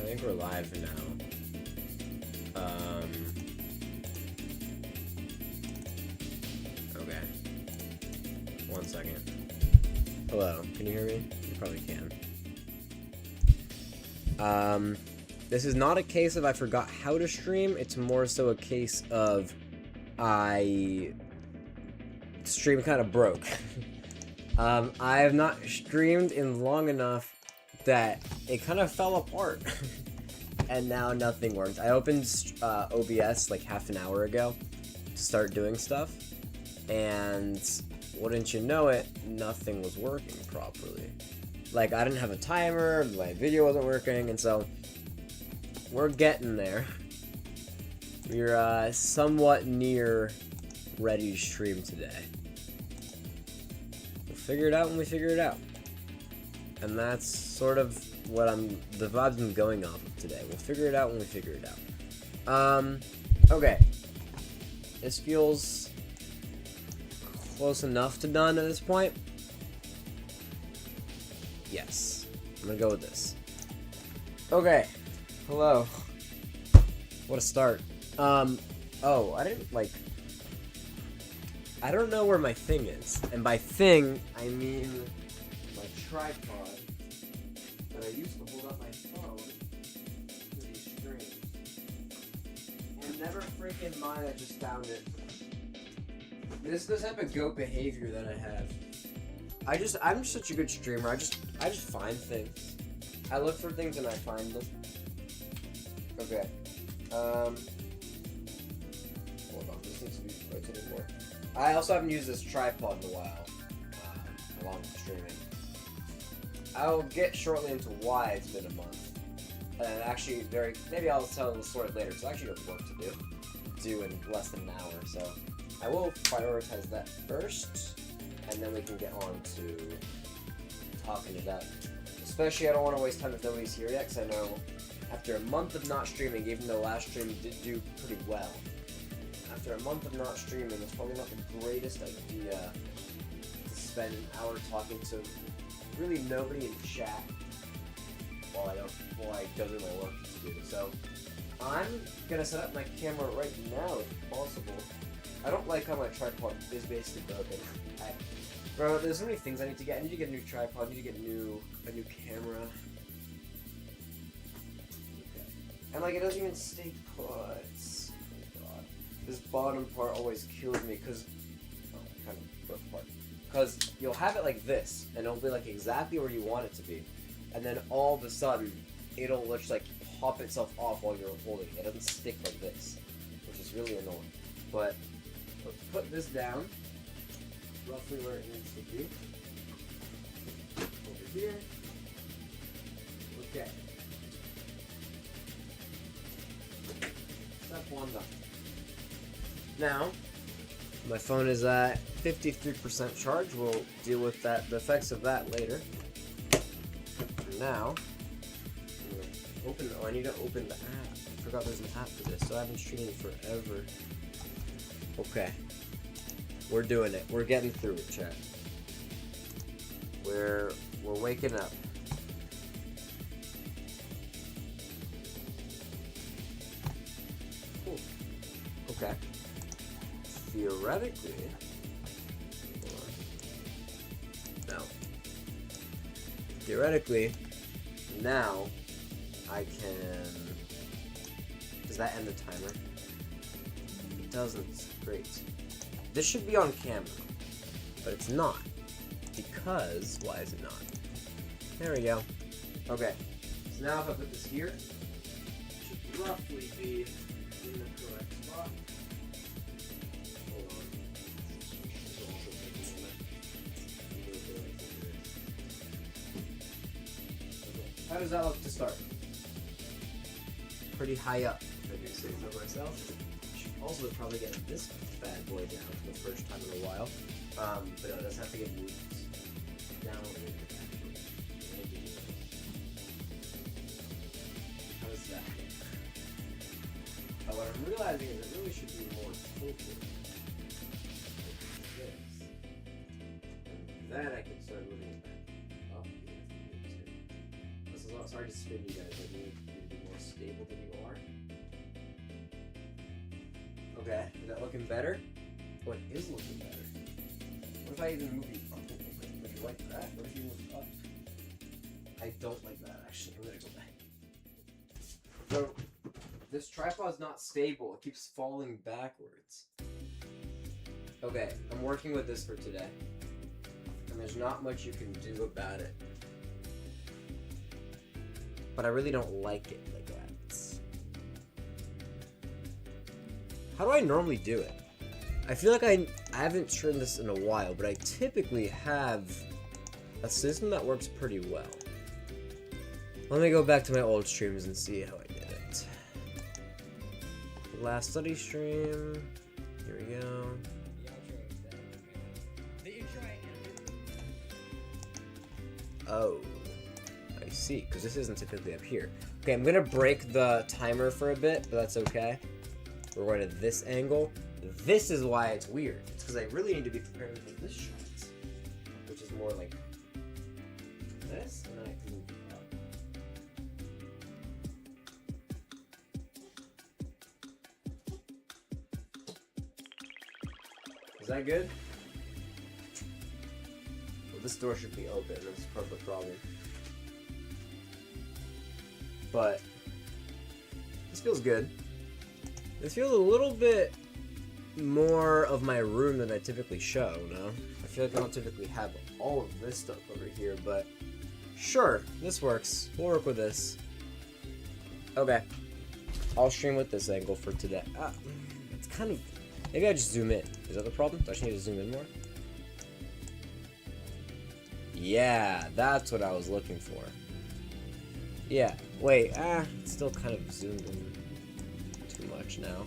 think we're live now. Okay. 1 second. Hello, can you hear me? You probably can. This is not a case of I forgot how to stream, it's more so a case of stream kind of broke. I have not streamed in long enough that it kind of fell apart. And now nothing works. I opened OBS like half an hour ago to start doing stuff, and wouldn't you know it, nothing was working properly. Like, I didn't have a timer, my video wasn't working, and so we're getting there. We're somewhat near ready to stream today. We'll figure it out when we figure it out. And that's sort of what the vibes I'm going off of today. We'll figure it out when we figure it out. Okay. This feels close enough to done at this point. Yes. I'm gonna go with this. Okay. Hello. What a start. Oh, I didn't, like... I don't know where my thing is. And by thing, I mean my tripod that I used to hold up my phone to these streams. And never freaking mind, I just found it. This is the type of goat behavior that I have. I'm such a good streamer. I just find things. I look for things and I find them. Okay. Hold on, this needs to be rotated more. I also haven't used this tripod in a while, along with streaming. I'll get shortly into why it's been a month. And actually, maybe I'll tell the story later, because I actually have work to do in less than an hour, so I will prioritize that first, and then we can get on to talking it up. Especially, I don't want to waste time if nobody's here yet, because I know after a month of not streaming, even though last stream did do pretty well, after a month of not streaming, it's probably not the greatest idea to spend an hour talking to really nobody in chat while I go through my work to do. So I'm gonna set up my camera right now if possible. I don't like how my tripod is basically broken. Bro, there's so many things I need to get. I need to get a new tripod. I need to get a new camera. Okay. And like, it doesn't even stay put. Oh god. This bottom part always kills me because kind of broke apart. Because you'll have it like this, and it'll be like exactly where you want it to be, and then all of a sudden, it'll just like pop itself off while you're holding it. It doesn't stick like this, which is really annoying. But let's put this down, roughly where it needs to be. Over here. Okay. Step 1 done. Now, my phone is at 53% charge. We'll deal with the effects of that later. For now, I need to open the app. I forgot there's an app for this, so I haven't streamed forever. Okay. We're doing it. We're getting through it, chat. We're waking up. Ooh. Okay. Theoretically, now I can. Does that end the timer? It doesn't. Great. This should be on camera, but it's not. Because why is it not? There we go. Okay. So now if I put this here, it should roughly be in the correct spot. How does that look to start? Pretty high up, if I do say so myself. Should also probably get this bad boy down for the first time in a while. But it does have to get moved down a little bit, actually. How does that look? What I'm realizing is it really should be more tilted. Like this. And then I can start moving it back up. This is all, sorry to spin you guys. I need to do more stable than you are. Okay, is that looking better? What is looking better? What if I even move you up a little bit? Would you like that? What if you move up? I don't like that, actually. I'm gonna go back. So, this tripod's not stable. It keeps falling backwards. Okay, I'm working with this for today. And there's not much you can do about it. But I really don't like it like that. How do I normally do it? I feel like I haven't turned this in a while, but I typically have a system that works pretty well. Let me go back to my old streams and see how I did it. Last study stream. Here we go. Oh, I see, because this isn't typically up here. Okay, I'm gonna break the timer for a bit, but that's okay. We're going to this angle. This is why it's weird. It's because I really need to be preparing for this shot, which is more like this, and then I can move it up. Is that good? Well, this door should be open. That's part of the problem. But this feels good. This feels a little bit more of my room than I typically show, no? I feel like I don't typically have all of this stuff over here, but sure, this works. We'll work with this. Okay. I'll stream with this angle for today. It's kind of... Maybe I just zoom in. Is that the problem? Do I just need to zoom in more? Yeah, that's what I was looking for. Yeah, wait, it's still kind of zoomed in too much now.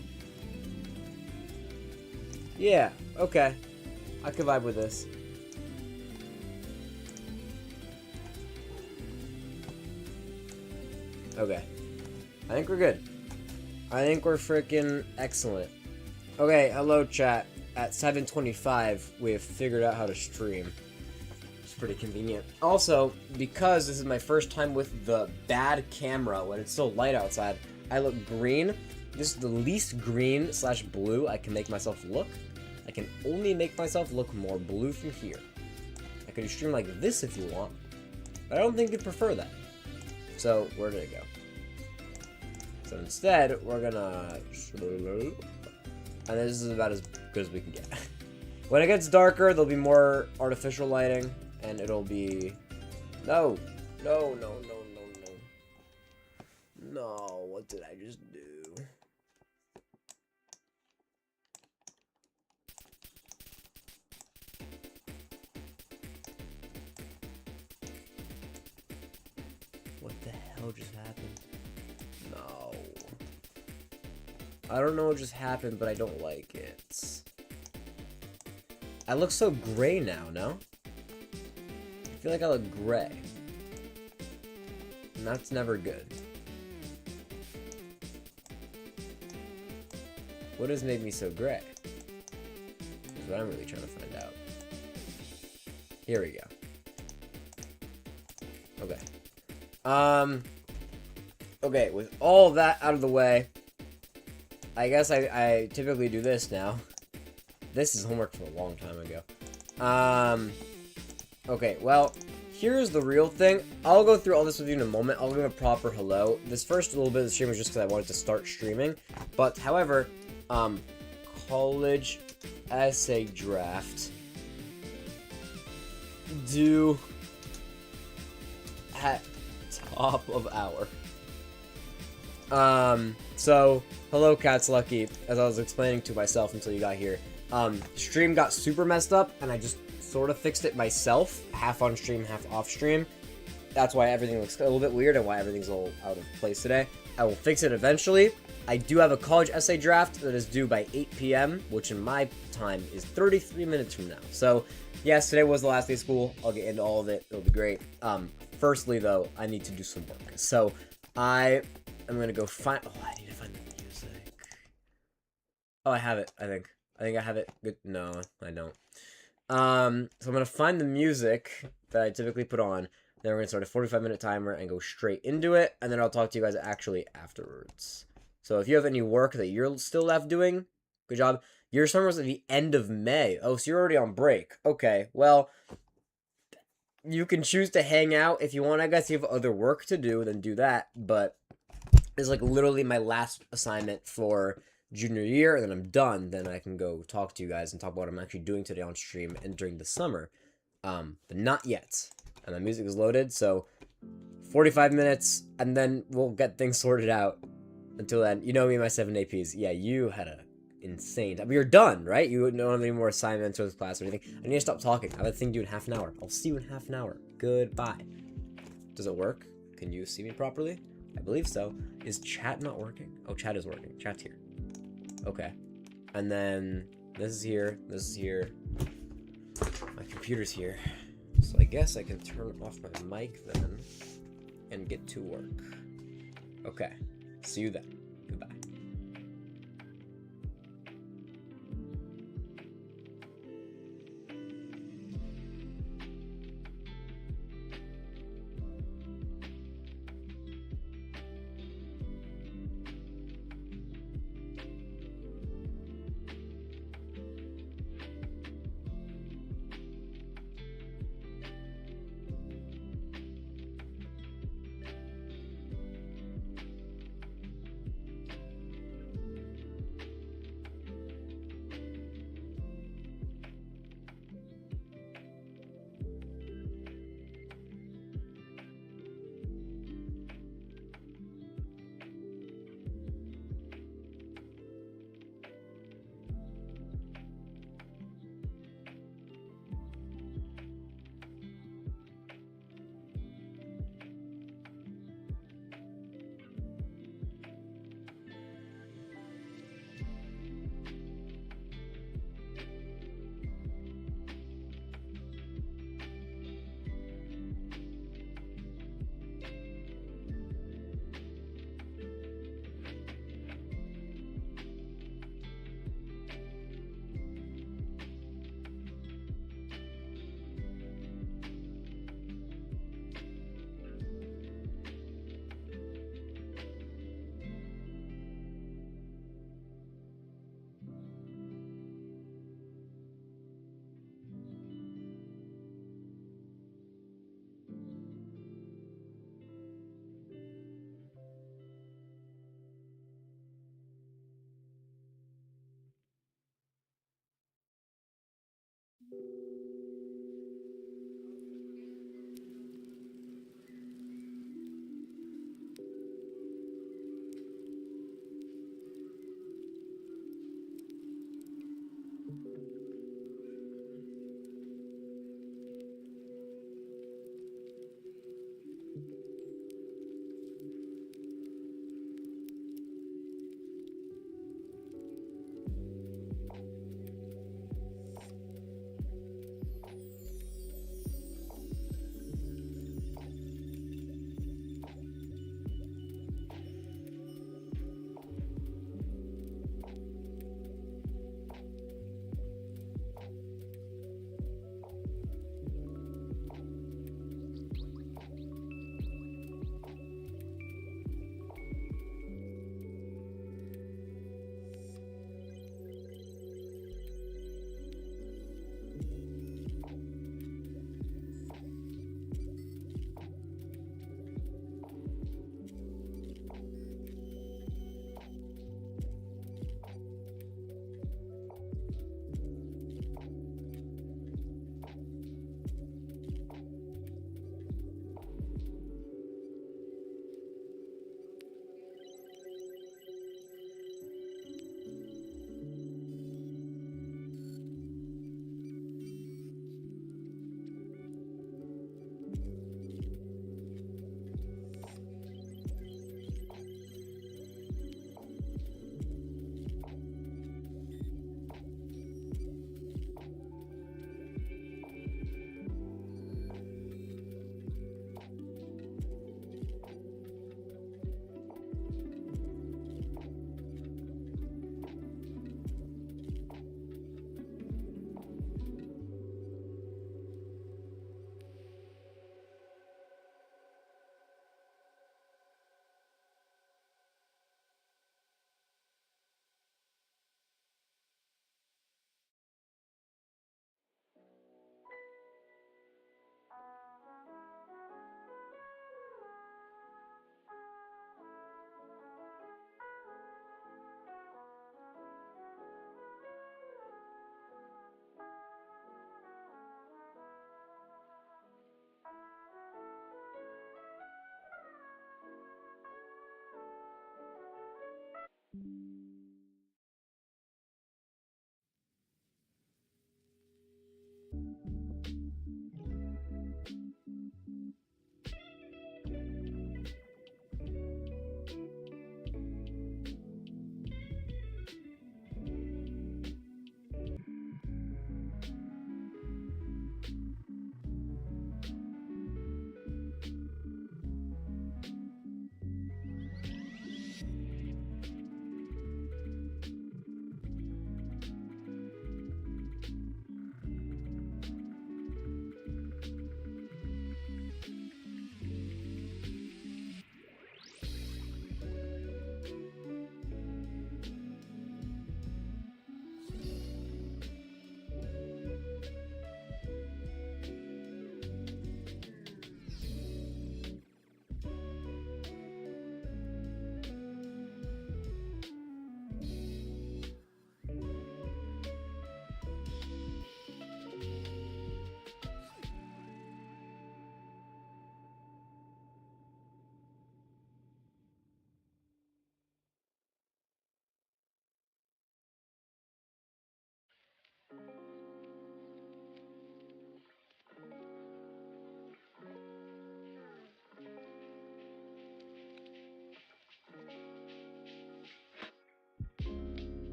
Yeah, okay. I can vibe with this. Okay. I think we're good. I think we're freaking excellent. Okay, hello chat. At 7:25, we have figured out how to stream. It's pretty convenient. Also, because this is my first time with the bad camera when it's still light outside, I look green. This is the least green / blue I can make myself look. I can only make myself look more blue from here. I could stream like this if you want, but I don't think you'd prefer that. So, where did it go? So instead, we're gonna... And this is about as good as we can get. When it gets darker, there'll be more artificial lighting, and it'll be... No! No, no, no, no, no. No, what did I just do? What the hell just happened? No. I don't know what just happened, but I don't like it. I look so gray now, no? I feel like I look gray. And that's never good. What has made me so gray? Is what I'm really trying to find out. Here we go. Okay. Okay, with all that out of the way, I guess I typically do this now. This is homework from a long time ago. Okay, well, here's the real thing. I'll go through all this with you in a moment. I'll give a proper hello. This first little bit of the stream was just because I wanted to start streaming. But, however, college essay draft due at top of hour. So, hello Cat's Lucky, as I was explaining to myself until you got here. Stream got super messed up, and I just sort of fixed it myself, half on stream, half off stream. That's why everything looks a little bit weird, and why everything's a little out of place today. I will fix it eventually. I do have a college essay draft that is due by 8 p.m., which in my time is 33 minutes from now. So, yes, today was the last day of school. I'll get into all of it. It'll be great. Firstly, though, I need to do some work. So, I am going to go find... Oh, I need to find the music. Oh, I have it, I think. I think I have it. Good. No, I don't. So I'm going to find the music that I typically put on. Then we're going to start a 45-minute timer and go straight into it. And then I'll talk to you guys actually afterwards. So if you have any work that you're still left doing, good job. Your summer was at the end of May. Oh, so you're already on break. Okay, well, you can choose to hang out if you want. I guess you have other work to do, then do that. But it's like literally my last assignment for junior year, and then I'm done. Then I can go talk to you guys and talk about what I'm actually doing today on stream and during the summer. But not yet. And the music is loaded, so 45 minutes, and then we'll get things sorted out. Until then, you know me and my 7 APs. Yeah, you had a insane time. But you're done, right? You don't have any more assignments or this class or anything. I need to stop talking. I have a thing due in half an hour. I'll see you in half an hour. Goodbye. Does it work? Can you see me properly? I believe so. Is chat not working? Oh, chat is working. Chat's here. Okay. And then this is here. This is here. My computer's here. So I guess I can turn off my mic then and get to work. Okay. See you then. Goodbye.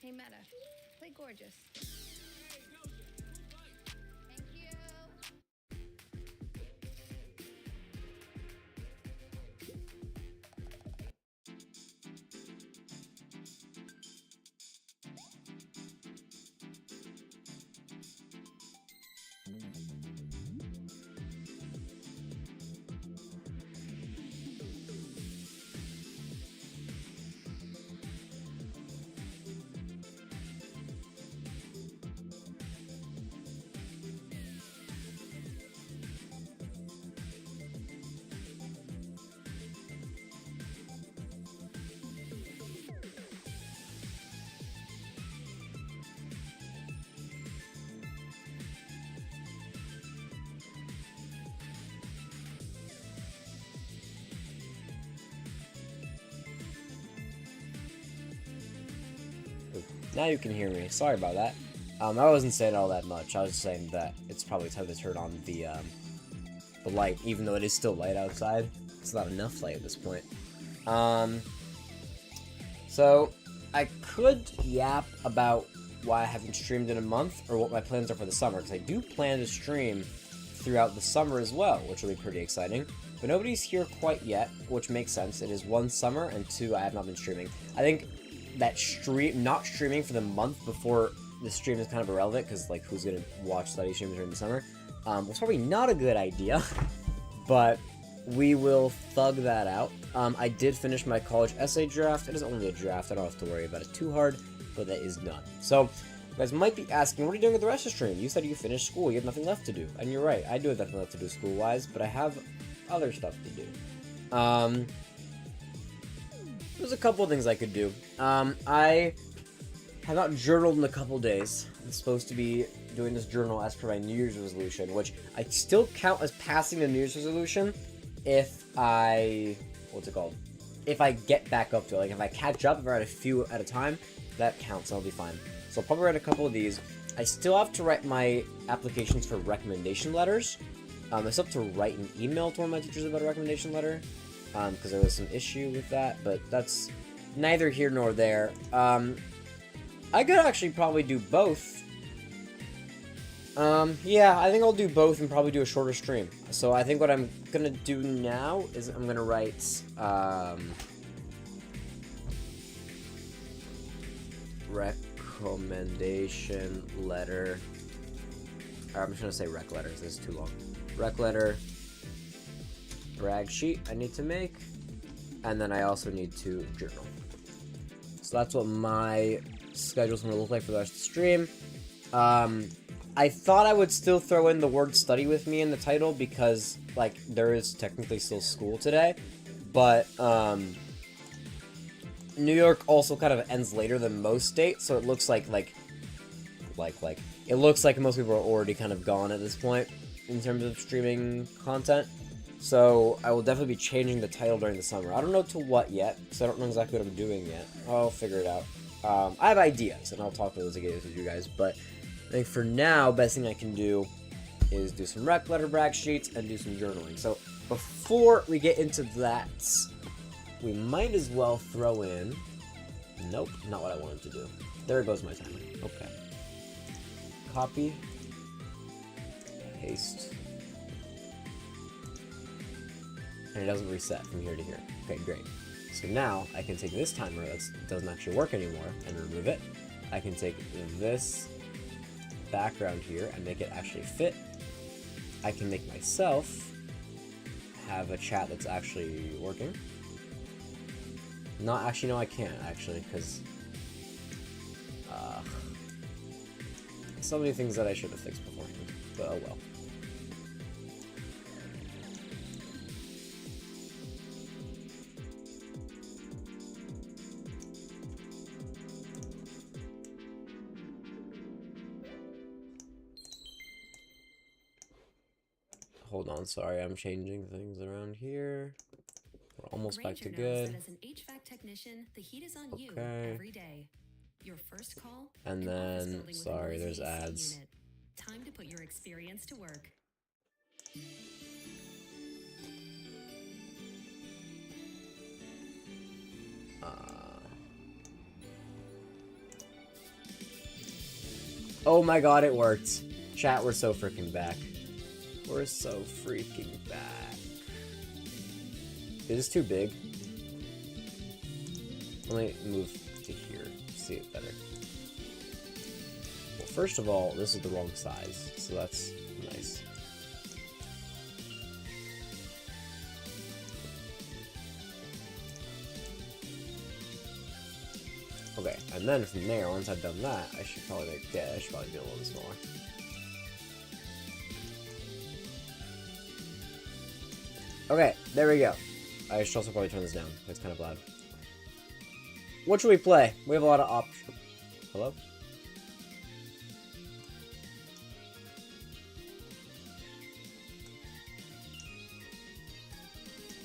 Hey, Meta, play Gorgeous. Thank you. Now you can hear me. Sorry about that. I wasn't saying all that much. I was saying that it's probably time to turn on the light, even though it is still light outside. It's not enough light at this point. So I could yap about why I haven't streamed in a month, or what my plans are for the summer, because I do plan to stream throughout the summer as well, which will be pretty exciting. But nobody's here quite yet, which makes sense. It is 1, summer, and 2, I have not been streaming. I think that not streaming for the month before the stream is kind of irrelevant, because like who's gonna watch study streams during the summer? Was probably not a good idea, but we will thug that out. I did finish my college essay draft. It is only a draft. I don't have to worry about it too hard, but that is done. So you guys might be asking, what are you doing with the rest of the stream? You said you finished school. You have nothing left to do, and you're right. I do have nothing left to do school-wise, but I have other stuff to do. There's a couple of things I could do. I have not journaled in a couple days. I'm supposed to be doing this journal as per my New Year's resolution, which I still count as passing the New Year's resolution if I... what's it called? If I get back up to it. Like, if I catch up, if I write a few at a time, that counts, and I'll be fine. So I'll probably write a couple of these. I still have to write my applications for recommendation letters. I still have to write an email to one of my teachers about a recommendation letter, because there was some issue with that, but that's neither here nor there. I could actually probably do both. Yeah, I think I'll do both and probably do a shorter stream. So I think what I'm gonna do now is I'm gonna write, recommendation letter. Or I'm just gonna say rec letter, this is too long. Rec letter, brag sheet I need to make, and then I also need to journal. So that's what my schedule is going to look like for the rest of the stream. I thought I would still throw in the word study with me in the title because, like, there is technically still school today. But, New York also kind of ends later than most states, so it looks like it looks like most people are already kind of gone at this point in terms of streaming content. So I will definitely be changing the title during the summer. I don't know to what yet, so I don't know exactly what I'm doing yet. I'll figure it out. I have ideas, and I'll talk about those again with you guys, but I think for now, best thing I can do is do some rec letter brag sheets and do some journaling. So before we get into that, we might as well throw in... Nope, not what I wanted to do. There goes my timer. Okay. Copy. Paste. And it doesn't reset from here to here. Okay, great. So now I can take this timer that doesn't actually work anymore and remove it. I can take this background here and make it actually fit. I can make myself have a chat that's actually working. Not actually, no, I can't actually, because so many things that I should have fixed beforehand, but oh well. Hold on, sorry, I'm changing things around here. We're almost back to good. As an HVAC technician, the heat is on you Okay. every day. Your first call. And an office then, building with sorry, a there's AC ads. unit. Time to put your experience to work. Oh my god, it worked. Chat, we're so freaking back. We're so freaking back. Is this too big? Let me move to here to see it better. Well, first of all, this is the wrong size, so that's nice. Okay, and then from there, once I've done that, I should probably make, yeah, I should probably do a little bit smaller. Okay, there we go. I should also probably turn this down. It's kind of loud. What should we play? We have a lot of options. Hello?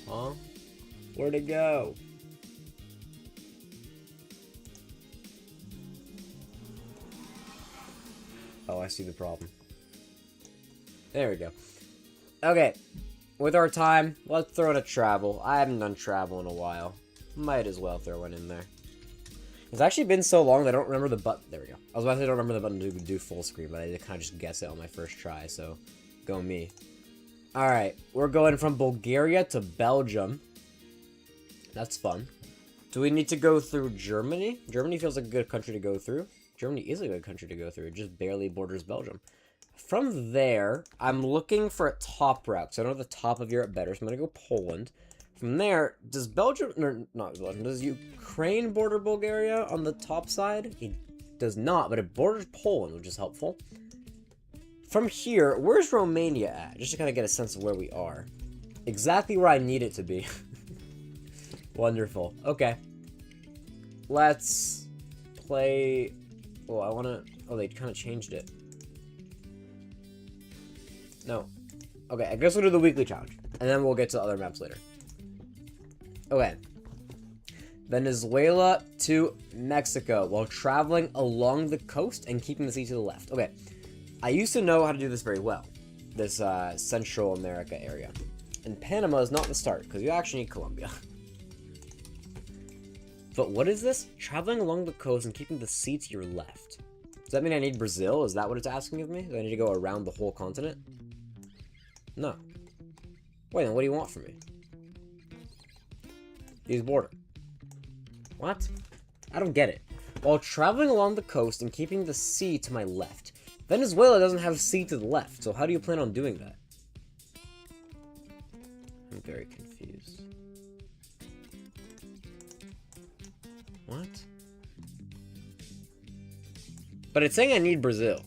Huh? Where'd it go? Oh, I see the problem. There we go. Okay. With our time, let's throw in a travel. I haven't done travel in a while. Might as well throw one in there. It's actually been so long that I don't remember the button. There we go. I was about to say I don't remember the button to do full screen, but I did kind of just guess it on my first try, so go me. Alright, we're going from Bulgaria to Belgium. That's fun. Do we need to go through Germany? Germany feels like a good country to go through. Germany is a good country to go through. It just barely borders Belgium. From there, I'm looking for a top route. So I know the top of Europe better, so I'm going to go Poland. From there, does Belgium, or not Belgium, does Ukraine border Bulgaria on the top side? It does not, but it borders Poland, which is helpful. From here, where's Romania at? Just to kind of get a sense of where we are. Exactly where I need it to be. Wonderful. Okay. Let's play... Oh, I want to... Oh, they kind of changed it. No. Okay, I guess we'll do the weekly challenge. And then we'll get to other maps later. Okay. Venezuela to Mexico while traveling along the coast and keeping the sea to the left. Okay. I used to know how to do this very well. This Central America area. And Panama is not the start, because you actually need Colombia. But what is this? Traveling along the coast and keeping the sea to your left. Does that mean I need Brazil? Is that what it's asking of me? Do I need to go around the whole continent? No. Wait, then what do you want from me? Use border. What? I don't get it. While traveling along the coast and keeping the sea to my left. Venezuela doesn't have sea to the left, so how do you plan on doing that? I'm very confused. What? But it's saying I need Brazil.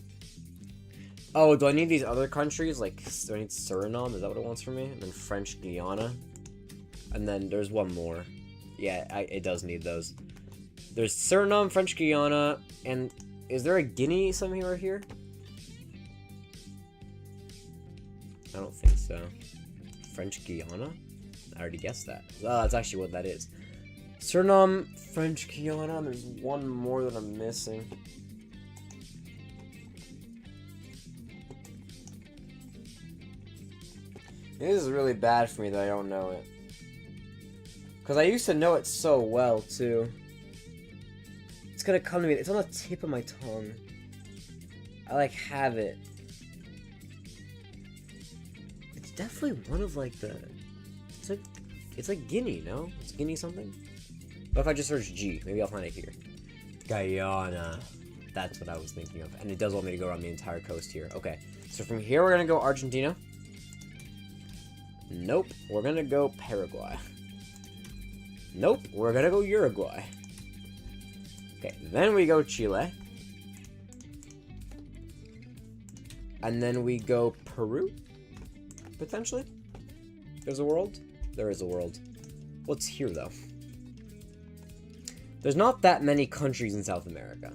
Oh, do I need these other countries? Like, do I need Suriname? Is that what it wants from me? And then French Guiana. And then there's one more. Yeah, it does need those. There's Suriname, French Guiana, and is there a Guinea somewhere here? I don't think so. French Guiana? I already guessed that. Oh, that's actually what that is. Suriname, French Guiana, there's one more that I'm missing. This is really bad for me that I don't know it. Because I used to know it so well, too. It's gonna come to me. It's on the tip of my tongue. I, like, have it. It's definitely one of, like, the... It's like Guinea, no? It's Guinea something? What if I just search G? Maybe I'll find it here. Guyana. That's what I was thinking of. And it does want me to go around the entire coast here. Okay. So from here, we're gonna go Argentina. Nope. We're gonna go Paraguay. Nope. We're gonna go Uruguay. Okay. Then we go Chile. And then we go Peru? Potentially? There's a world? There is a world. What's here, though? There's not that many countries in South America.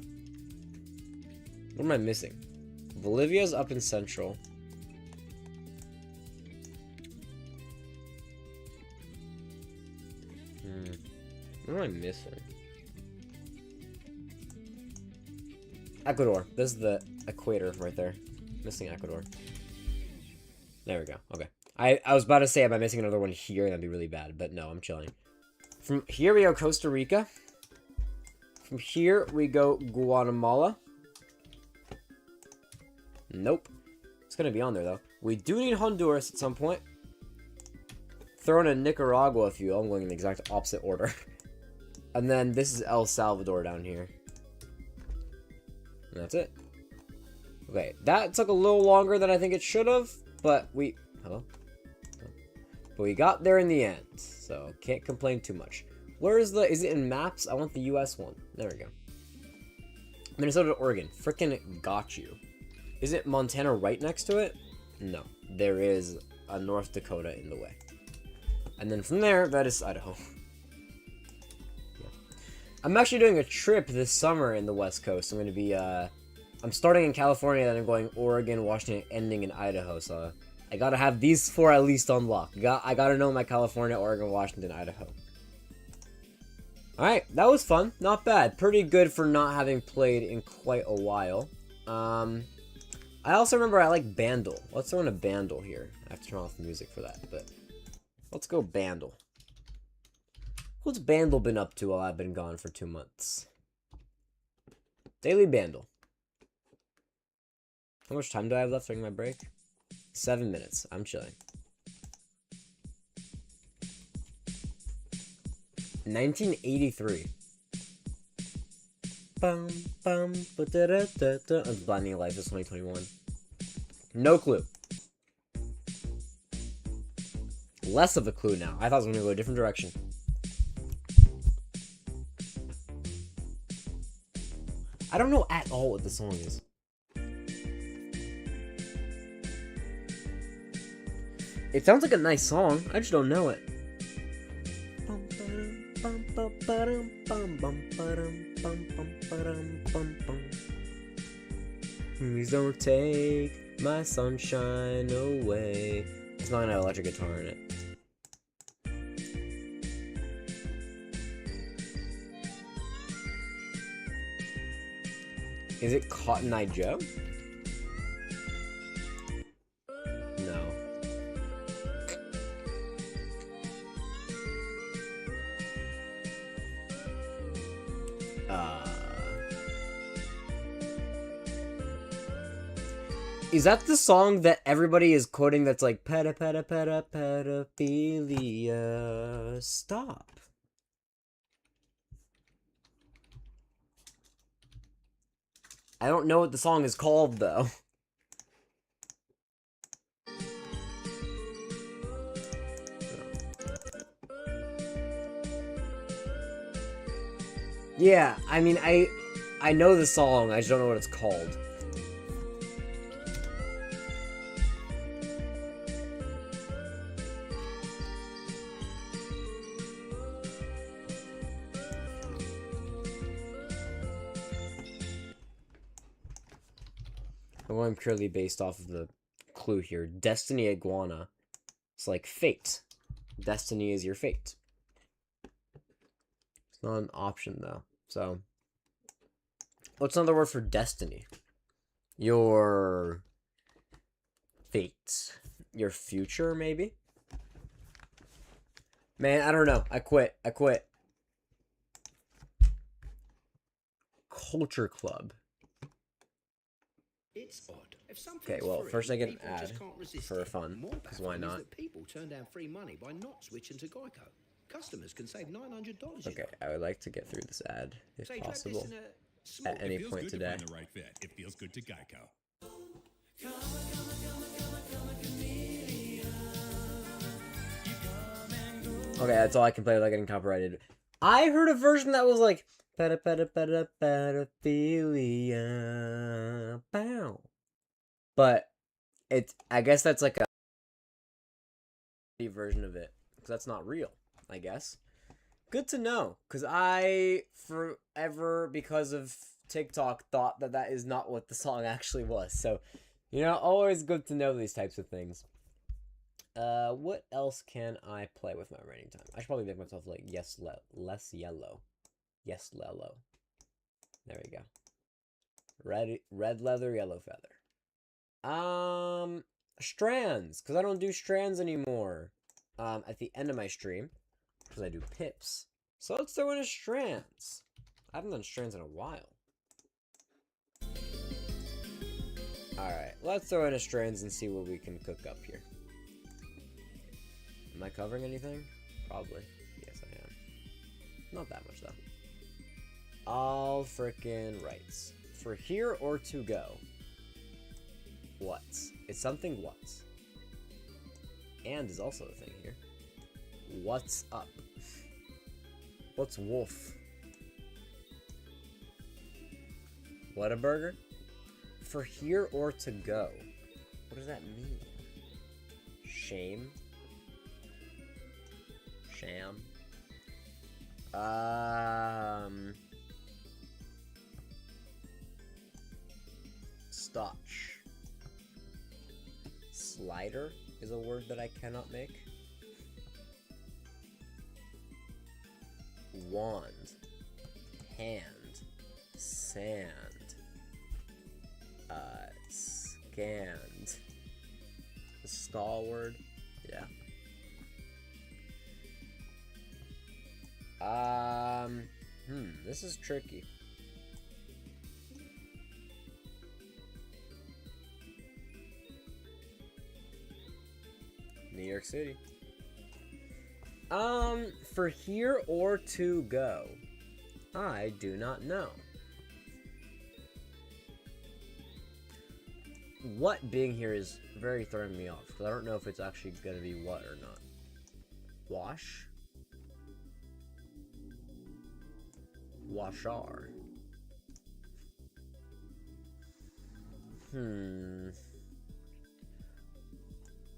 What am I missing? Bolivia's up in Central. What am I missing? Ecuador. This is the equator right there. Missing Ecuador. There we go. Okay. I was about to say, am I missing another one here? That'd be really bad, but no, I'm chilling. From here we go Costa Rica. From here we go Guatemala. Nope. It's gonna be on there though. We do need Honduras at some point. Throw in a Nicaragua if you will. I'm going in the exact opposite order. And then this is El Salvador down here. And that's it. Okay, that took a little longer than I think it should have, but we... Hello? But we got there in the end, so can't complain too much. Where is the... Is it in maps? I want the US one. There we go. Minnesota to Oregon. Frickin' got you. Is it Montana right next to it? No. There is a North Dakota in the way. And then from there, that is Idaho. Yeah. I'm actually doing a trip this summer in the West Coast. I'm going to be, I'm starting in California, then I'm going Oregon, Washington, ending in Idaho. So I gotta have these four at least unlocked. I gotta know my California, Oregon, Washington, Idaho. Alright, that was fun. Not bad. Pretty good for not having played in quite a while. I also remember I like Bandle. Let's throw in a Bandle here. I have to turn off the music for that, but... Let's go Bandle. What's Bandle been up to while I've been gone for 2 months? Daily Bandle. How much time do I have left during my break? 7 minutes. I'm chilling. 1983. Bum bum ba da da da da. It's Blinding Lights. It's 2021. No clue. Less of a clue now. I thought it was going to go a different direction. I don't know at all what the song is. It sounds like a nice song. I just don't know it. Please don't take my sunshine away. It's not an electric guitar in it. Is it Cotton Eye Joe? No. Is that the song that everybody is quoting that's like pedophilia? Stop. I don't know what the song is called though. Yeah, I mean I I know the song, I just don't know what it's called. I'm going purely based off of the clue here. Destiny Iguana. It's like fate. Destiny is your fate. It's not an option though. So, what's another word for destiny? Your fate. Your future, maybe? Man, I don't know. I quit. Culture Club. It's odd. If something's Okay, well, free, first I get an people just ad can't resist for it. fun, More 'cause why baffling is not? that people turn down free money by not switching to Geico. Customers can save $900. Okay, I would like to get through this ad, if So you grab this possible, in a small at any Feels point good today. to find the right fit. It feels good to Geico. Okay, that's all I can play without getting copyrighted. I heard a version that was like pedophilia, bow. But I guess that's like a version of it, because that's not real, I guess. Good to know, because I forever, because of TikTok, thought that that is not what the song actually was. So, you know, always good to know these types of things. What else can I play with my remaining time? I should probably make myself like less yellow. Yes, Lello. There we go. Red leather, yellow feather. Strands, because I don't do strands anymore. At the end of my stream, because I do pips. So let's throw in a strands. I haven't done strands in a while. Alright, let's throw in a strands and see what we can cook up here. Am I covering anything? Probably. Yes, I am. Not that much, though. All frickin' rights. For here or to go? What? It's something what? And is also a thing here. What's up? What's wolf? Whataburger? For here or to go? What does that mean? Shame? Sham? Stotch. Slider is a word that I cannot make. Wand. Hand. Sand. Scanned. The stall word? Yeah. This is tricky. New York City. For here or to go? I do not know. What being here is very throwing me off, because I don't know if it's actually going to be what or not. Wash? Washar.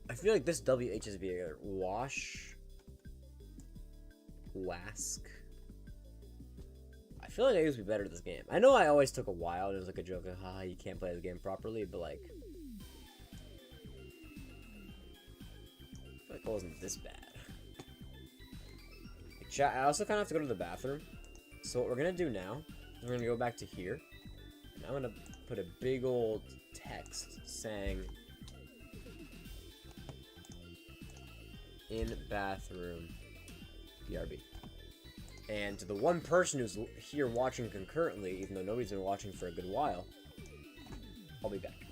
I feel like this WH is being wash. Wask. I feel like I used to be better at this game. I know I always took a while. It was like a joke of, haha, you can't play the game properly, but like, I feel like it wasn't this bad. Chat, I also kind of have to go to the bathroom. So what we're going to do now, is we're going to go back to here. And I'm going to put a big old text saying, in bathroom, BRB. And to the one person who's here watching concurrently, even though nobody's been watching for a good while, I'll be back.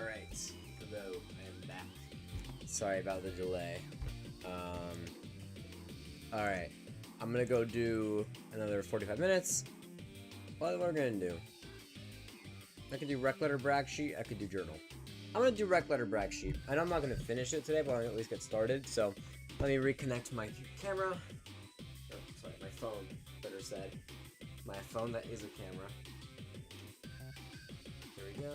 Alright. Hello, I am back. Sorry about the delay. Alright. I'm gonna go do another 45 minutes. What am I gonna do? I could do rec letter brag sheet, I could do journal. I'm gonna do rec letter brag sheet. I know I'm not gonna finish it today, but I'll at least get started. So let me reconnect my camera. Oh, sorry, my phone, better said. My phone that is a camera. There we go.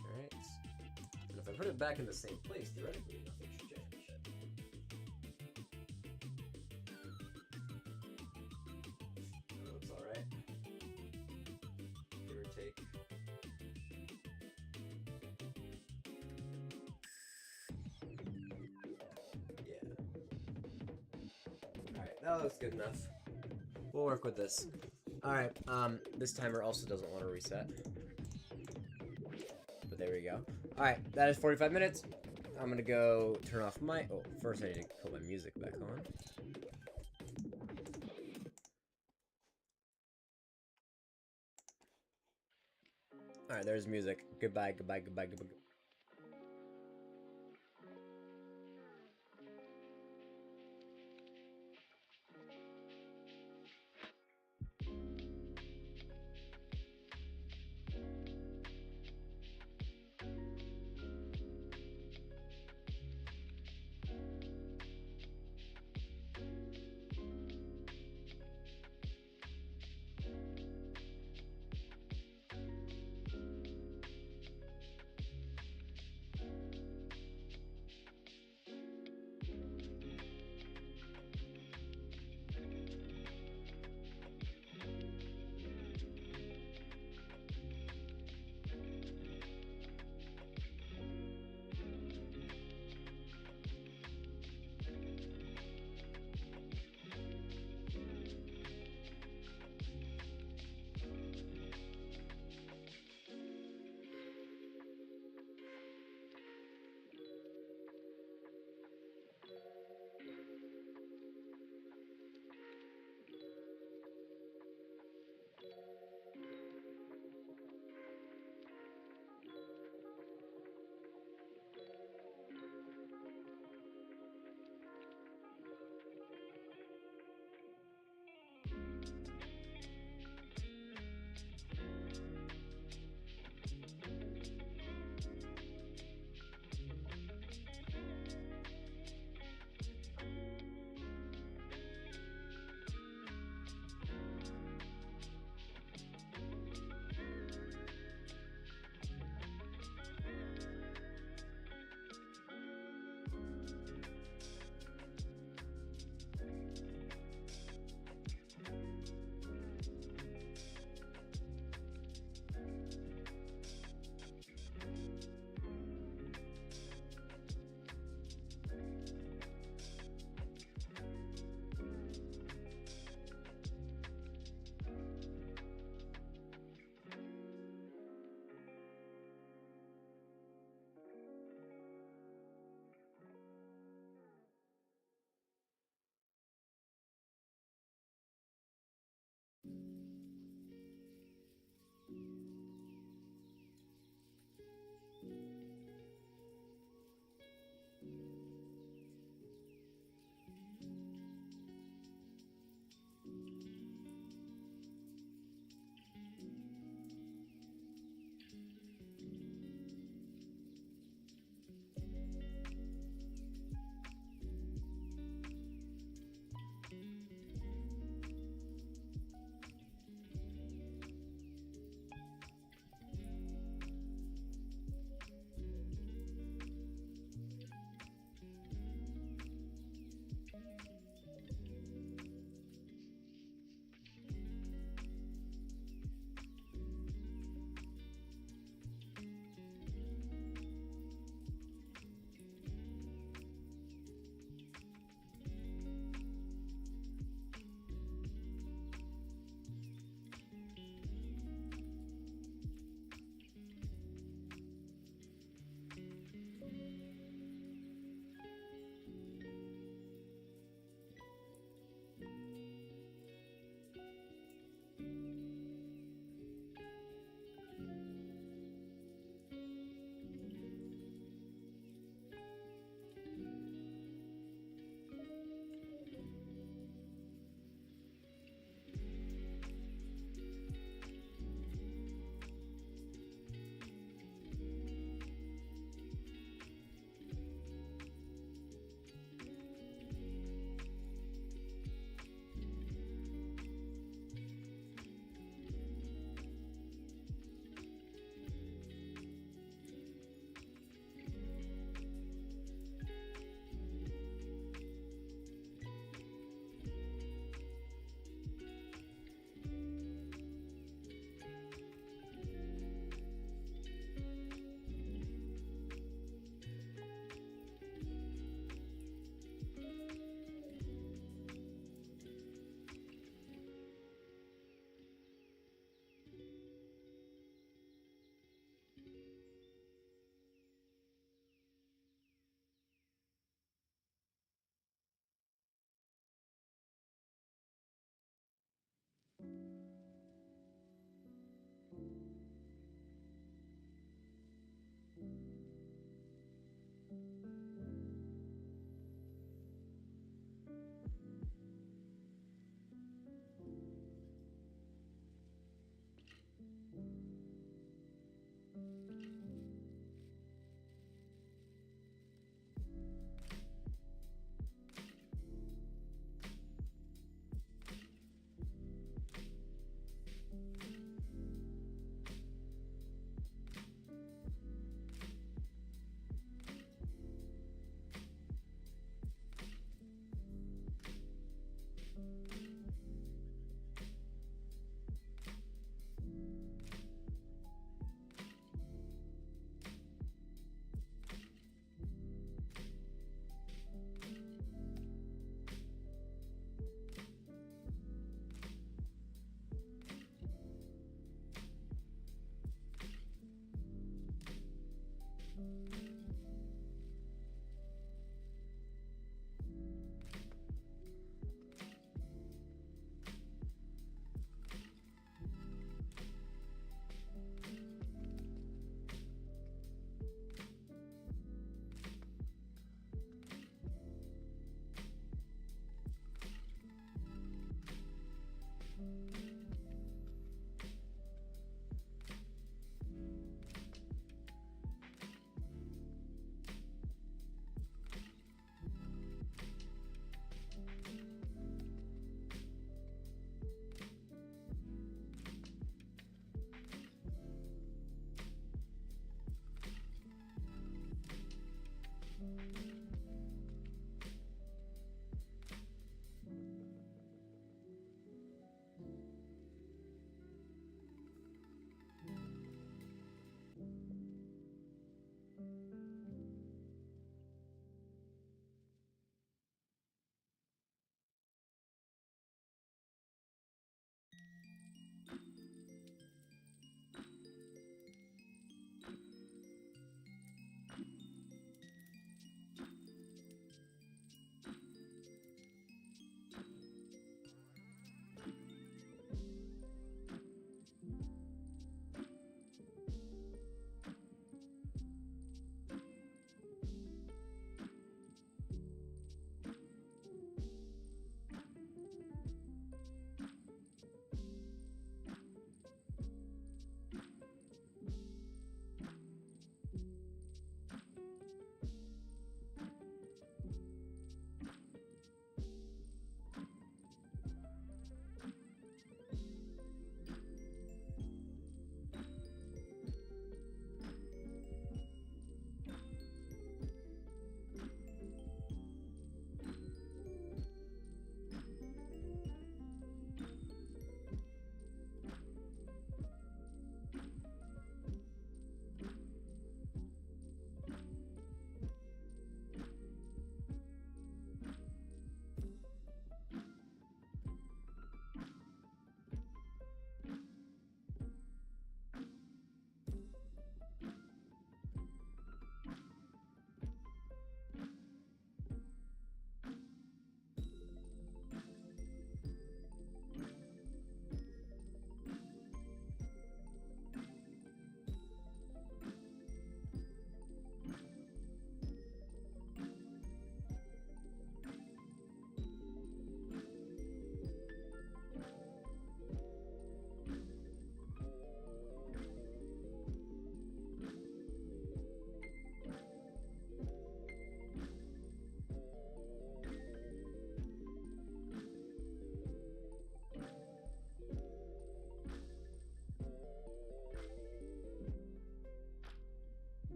Alright. And if I put it back in the same place, theoretically, nothing should change. Looks alright. Give or take. Yeah. Alright, that looks good enough. We'll work with this. Alright, this timer also doesn't want to reset. But there we go. Alright, that is 45 minutes. I'm gonna go turn off my... Oh, first I need to put my music back on. Alright, there's music. Goodbye, goodbye, goodbye, goodbye.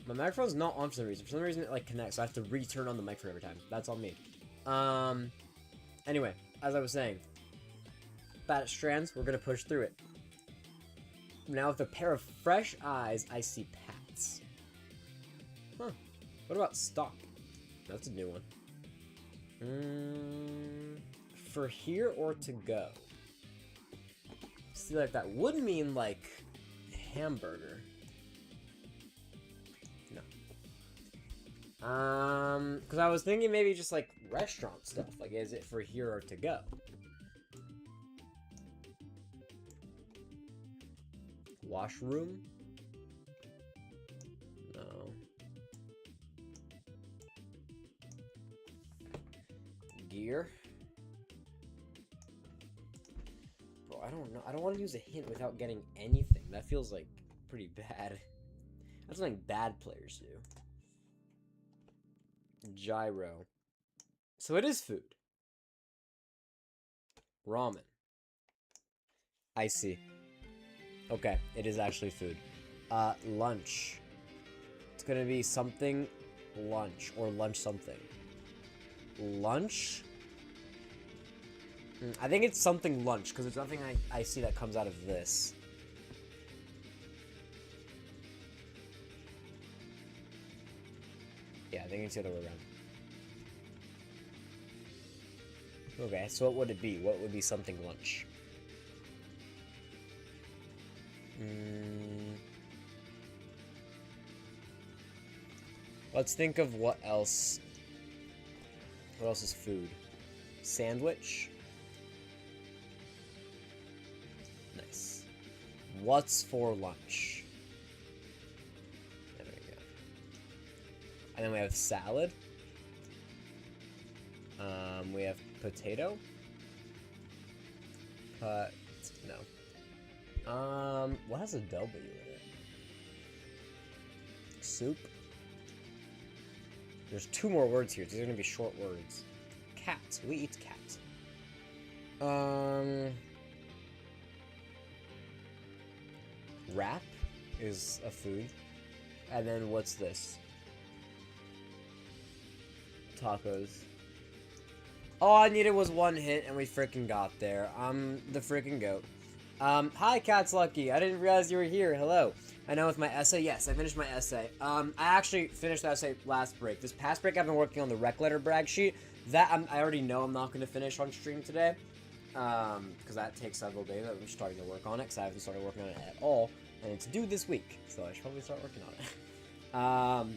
My microphone's not on for some reason. For some reason, it like connects. So I have to return on the microphone every time. That's on me. Anyway, as I was saying, Bat Strands, we're gonna push through it. Now with a pair of fresh eyes, I see Pats. Huh. What about Stop? That's a new one. For here or to go? See, like that would mean like hamburger. No. Because I was thinking maybe just like restaurant stuff. Like, is it for here or to go? Washroom? No. Gear? Bro, I don't know. I don't want to use a hint without getting anything. That feels like pretty bad. That's something bad players do. Gyro. So it is food. Ramen. I see. Okay, it is actually food. Lunch. It's gonna be something lunch or lunch something. Lunch? I think it's something lunch because there's nothing I see that comes out of this. Yeah, I think it's the other way around. Okay, so what would it be? What would be something lunch? Let's think of what else. What else is food? Sandwich? Nice. What's for lunch? There we go. And then we have salad. We have potato. No. What has a W in it? Soup? There's 2 more words here. These are gonna be short words. Cat. We eat cat. Wrap is a food. And then what's this? Tacos. All I needed was 1 hint and we freaking got there. I'm the freaking goat. Hi, Cat's Lucky. I didn't realize you were here. Hello. I know with my essay. Yes, I finished my essay. I actually finished the essay last break. This past break, I've been working on the rec letter brag sheet. That I already know I'm not going to finish on stream today. Because that takes several days. I'm starting to work on it because I haven't started working on it at all. And it's due this week. So I should probably start working on it.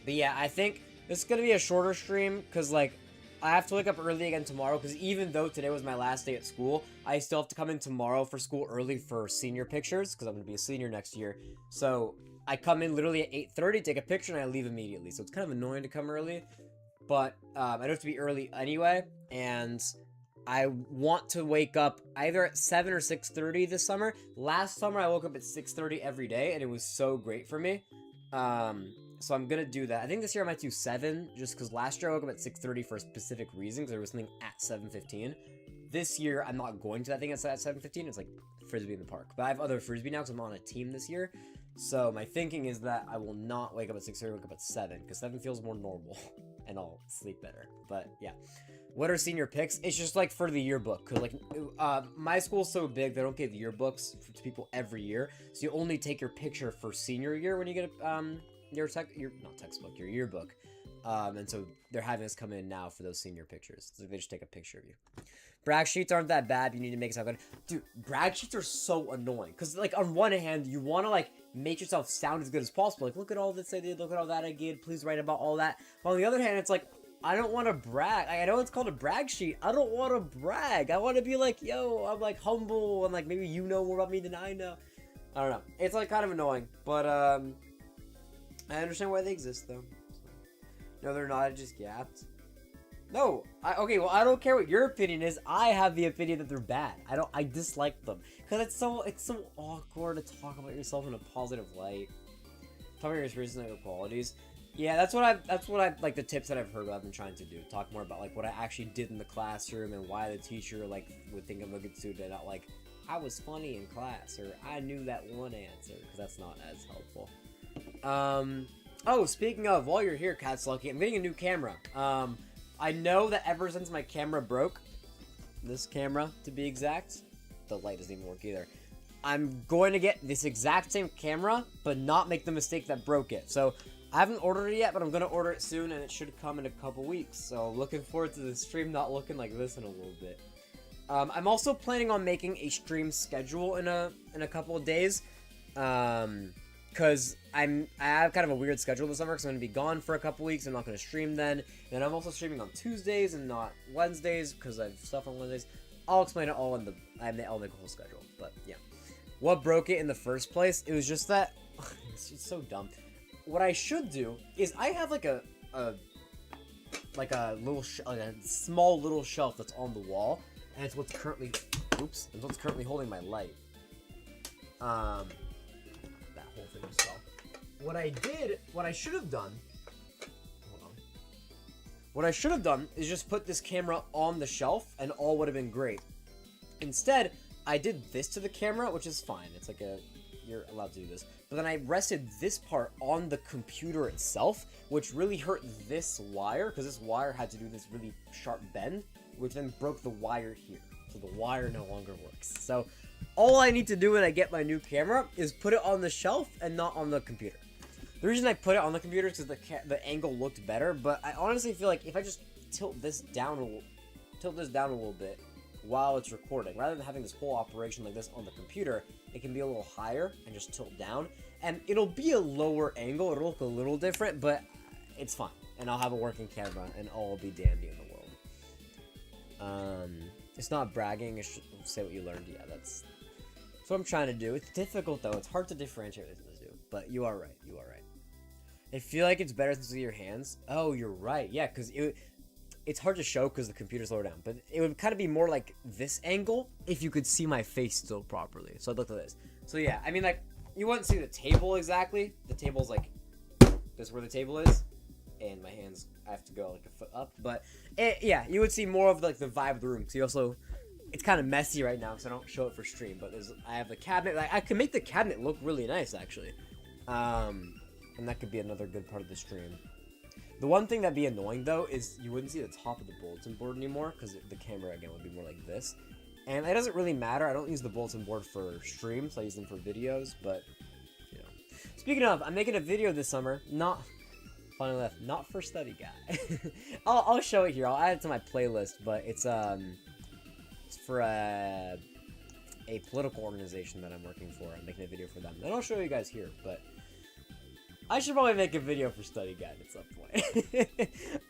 But yeah, I think this is going to be a shorter stream because, like, I have to wake up early again tomorrow because even though today was my last day at school, I still have to come in tomorrow for school early for senior pictures because I'm going to be a senior next year. So I come in literally at 8:30, take a picture, and I leave immediately. So it's kind of annoying to come early, but I don't have to be early anyway. And I want to wake up either at 7 or 6:30 this summer. Last summer, I woke up at 6:30 every day, and it was so great for me. So I'm gonna do that. I think this year I might do 7, just because last year I woke up at 6:30 for a specific reason, because there was something at 7:15. This year, I'm not going to that thing at 7:15. It's like Frisbee in the park. But I have other Frisbee now, because I'm on a team this year. So my thinking is that I will not wake up at 6:30, wake up at 7, because 7 feels more normal, and I'll sleep better. But yeah. What are senior picks? It's just like for the yearbook, because like my school's so big, they don't give yearbooks to people every year. So you only take your picture for senior year when you get your yearbook. And so they're having us come in now for those senior pictures. So they just take a picture of you. Brag sheets aren't that bad. You need to make it sound good. Dude, brag sheets are so annoying. Because, like, on one hand, you want to, like, make yourself sound as good as possible. Like, look at all this I did. Look at all that I did. Please write about all that. But on the other hand, it's like, I don't want to brag. I know it's called a brag sheet. I don't want to brag. I want to be like, yo, I'm, like, humble. And, like, maybe you know more about me than I know. I don't know. It's, like, kind of annoying. But, I understand why they exist, though. No, they're not. I just gapped. No. Okay, well, I don't care what your opinion is. I have the opinion that they're bad. I dislike them. Because it's so awkward to talk about yourself in a positive light. Talk about your experiences and your qualities. Yeah, that's what I like the tips that I've heard I've been trying to do. Talk more about, like, what I actually did in the classroom and why the teacher, like, would think I'm a good student. Not, like, I was funny in class or I knew that one answer. Because that's not as helpful. Oh, speaking of, while you're here, Cat's Lucky, I'm getting a new camera. I know that ever since my camera broke, this camera to be exact, the light doesn't even work either. I'm going to get this exact same camera, but not make the mistake that broke it. So I haven't ordered it yet, but I'm going to order it soon, and it should come in a couple weeks. So looking forward to the stream not looking like this in a little bit. I'm also planning on making a stream schedule in a couple of days. Because I have kind of a weird schedule this summer because I'm going to be gone for a couple weeks. I'm not going to stream then. And I'm also streaming on Tuesdays and not Wednesdays because I have stuff on Wednesdays. I'll explain it all I'll make a whole schedule. But yeah. What broke it in the first place? It was just that it's so dumb. What I should do is I have like a little like a small little shelf that's on the wall, and it's what's currently holding my light. That whole thing as well. What I should have done is just put this camera on the shelf and all would have been great. Instead, I did this to the camera, which is fine. It's like you're allowed to do this. But then I rested this part on the computer itself, which really hurt this wire, because this wire had to do this really sharp bend, which then broke the wire here. So the wire no longer works. So all I need to do when I get my new camera is put it on the shelf and not on the computer. The reason I put it on the computer is because the angle looked better, but I honestly feel like if I just tilt this down a little bit while it's recording, rather than having this whole operation like this on the computer, it can be a little higher and just tilt down, and it'll be a lower angle. It'll look a little different, but it's fine, and I'll have a working camera, and all will be dandy in the world. It's not bragging. It's just say what you learned. Yeah, that's what I'm trying to do. It's difficult though. It's hard to differentiate what those do, but you are right. You are right. I feel like it's better to see your hands. Oh, you're right. Yeah, because it's hard to show because the computer's lower down, but it would kind of be more like this angle if you could see my face still properly. So I'd look at this. So yeah, I mean, like, you wouldn't see the table exactly. The table's like, this is where the table is, and my hands, I have to go like a foot up, but yeah, you would see more of like the vibe of the room. So you also, it's kind of messy right now because I don't show it for stream, but I have the cabinet. Like, I can make the cabinet look really nice actually, and that could be another good part of the stream. The one thing that'd be annoying though is you wouldn't see the top of the bulletin board anymore because the camera again would be more like this, and it doesn't really matter. I don't use the bulletin board for streams. I use them for videos, but you know. Speaking of, I'm making a video this summer. Not for Study Guy. I'll show it here. I'll add it to my playlist, but it's for a political organization that I'm working for. I'm making a video for them, and I'll show you guys here, but I should probably make a video for Study Guide at some point.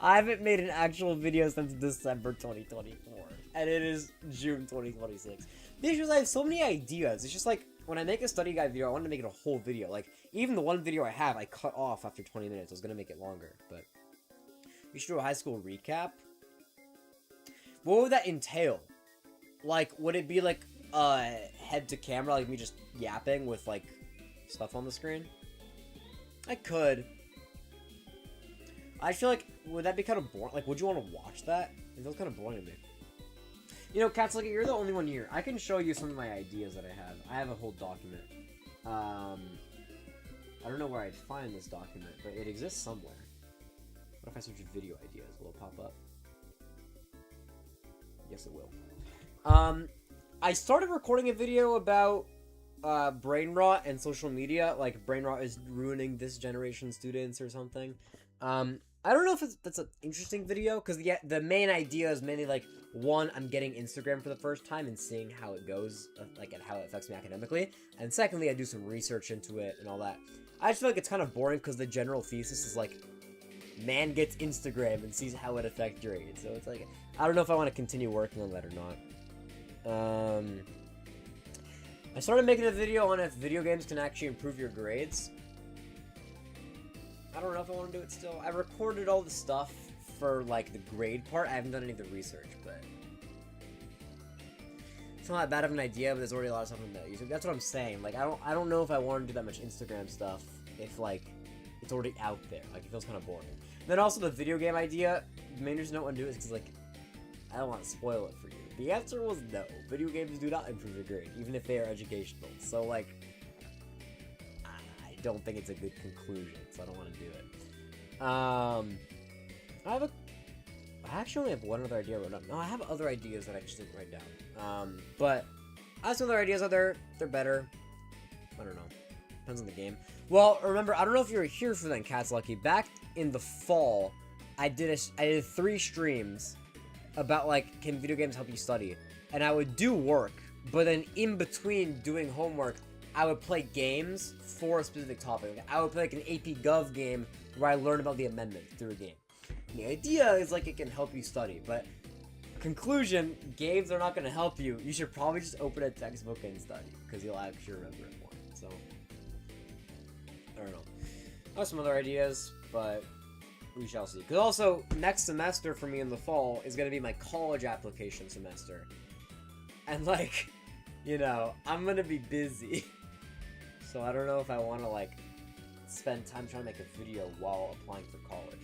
I haven't made an actual video since December 2024, and it is June 2026. The issue is I have so many ideas. It's just like, when I make a Study Guide video, I want to make it a whole video. Like, even the one video I have, I cut off after 20 minutes. I was going to make it longer, but you should do a high school recap. What would that entail? Like, would it be like head to camera, like me just yapping with like stuff on the screen? I could. I feel like, would that be kind of boring? Like, would you want to watch that? It feels kind of boring to me. You know, Cats, like, you're the only one here. I can show you some of my ideas that I have. I have a whole document. I don't know where I'd find this document, but it exists somewhere. What if I search video ideas? Will it pop up? Yes, it will. I started recording a video about brain rot and social media. Like, brain rot is ruining this generation's students or something. I don't know if that's an interesting video, because the main idea is mainly like, one, I'm getting Instagram for the first time and seeing how it goes, like, and how it affects me academically, and secondly, I do some research into it and all that. I just feel like it's kind of boring because the general thesis is like, man gets Instagram and sees how it affects grades. So it's like, I don't know if I want to continue working on that or not. I started making a video on if video games can actually improve your grades. I don't know if I want to do it still. I recorded all the stuff for, like, the grade part. I haven't done any of the research, but it's not that bad of an idea, but there's already a lot of stuff on the YouTube. That's what I'm saying. Like, I don't know if I want to do that much Instagram stuff if, like, it's already out there. Like, it feels kind of boring. And then also the video game idea, the main reason I don't want to do it is because, like, I don't want to spoil it for you. The answer was no. Video games do not improve your grade, even if they are educational. So, like, I don't think it's a good conclusion, so I don't want to do it. I actually only have one other idea written up. No, I have other ideas that I just didn't write down. But I have some other ideas out there. They're better. I don't know. Depends on the game. Well, remember, I don't know if you were here for then, Cat's Lucky. Back in the fall, I did 3 streams about, like, can video games help you study? And I would do work, but then in between doing homework, I would play games for a specific topic. Like, I would play, like, an AP Gov game where I learn about the amendment through a game. And the idea is, like, it can help you study, but conclusion, games are not going to help you. You should probably just open a textbook and study, because you'll actually remember it more. So, I don't know. I have some other ideas, but we shall see. Because also, next semester for me in the fall is going to be my college application semester. And, like, you know, I'm going to be busy. So I don't know if I want to, like, spend time trying to make a video while applying for college.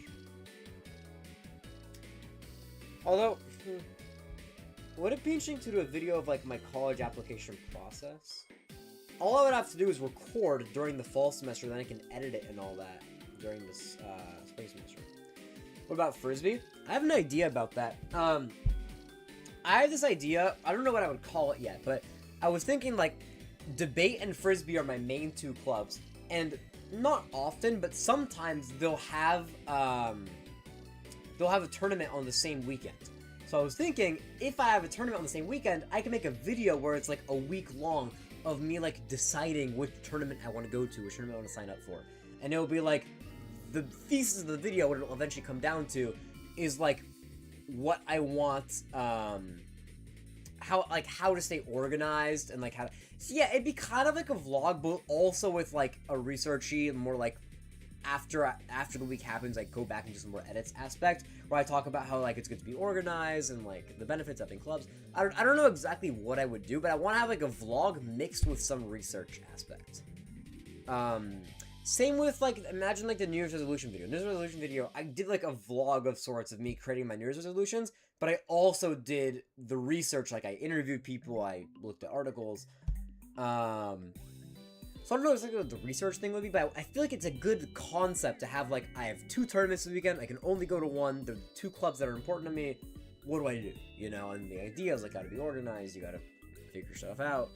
Although, would it be interesting to do a video of, like, my college application process? All I would have to do is record during the fall semester, then I can edit it and all that during this spring semester. What about Frisbee? I have an idea about that. I have this idea, I don't know what I would call it yet, but I was thinking, like, debate and Frisbee are my main 2 clubs, and not often, but sometimes they'll have a tournament on the same weekend. So I was thinking, if I have a tournament on the same weekend, I can make a video where it's, like, a week long of me, like, deciding which tournament I want to go to, which tournament I want to sign up for. And it'll be, like, the thesis of the video, what it'll eventually come down to, is, like, what I want, how to stay organized, and, like, how to... So, yeah, it'd be kind of like a vlog, but also with, like, a researchy, more, like, after the week happens, I go back and do some more edits aspect, where I talk about how, like, it's good to be organized, and, like, the benefits of being clubs. I don't know exactly what I would do, but I want to have, like, a vlog mixed with some research aspect. Same with, like, imagine, like, the New Year's resolution video. New Year's resolution video, I did, like, a vlog of sorts of me creating my New Year's resolutions, but I also did the research, like, I interviewed people, I looked at articles, so I don't know exactly what the research thing would be, but I feel like it's a good concept to have, like, I have 2 tournaments this weekend, I can only go to 1, there are 2 clubs that are important to me, what do I do? You know, and the idea is, like, gotta be organized, you gotta figure stuff out,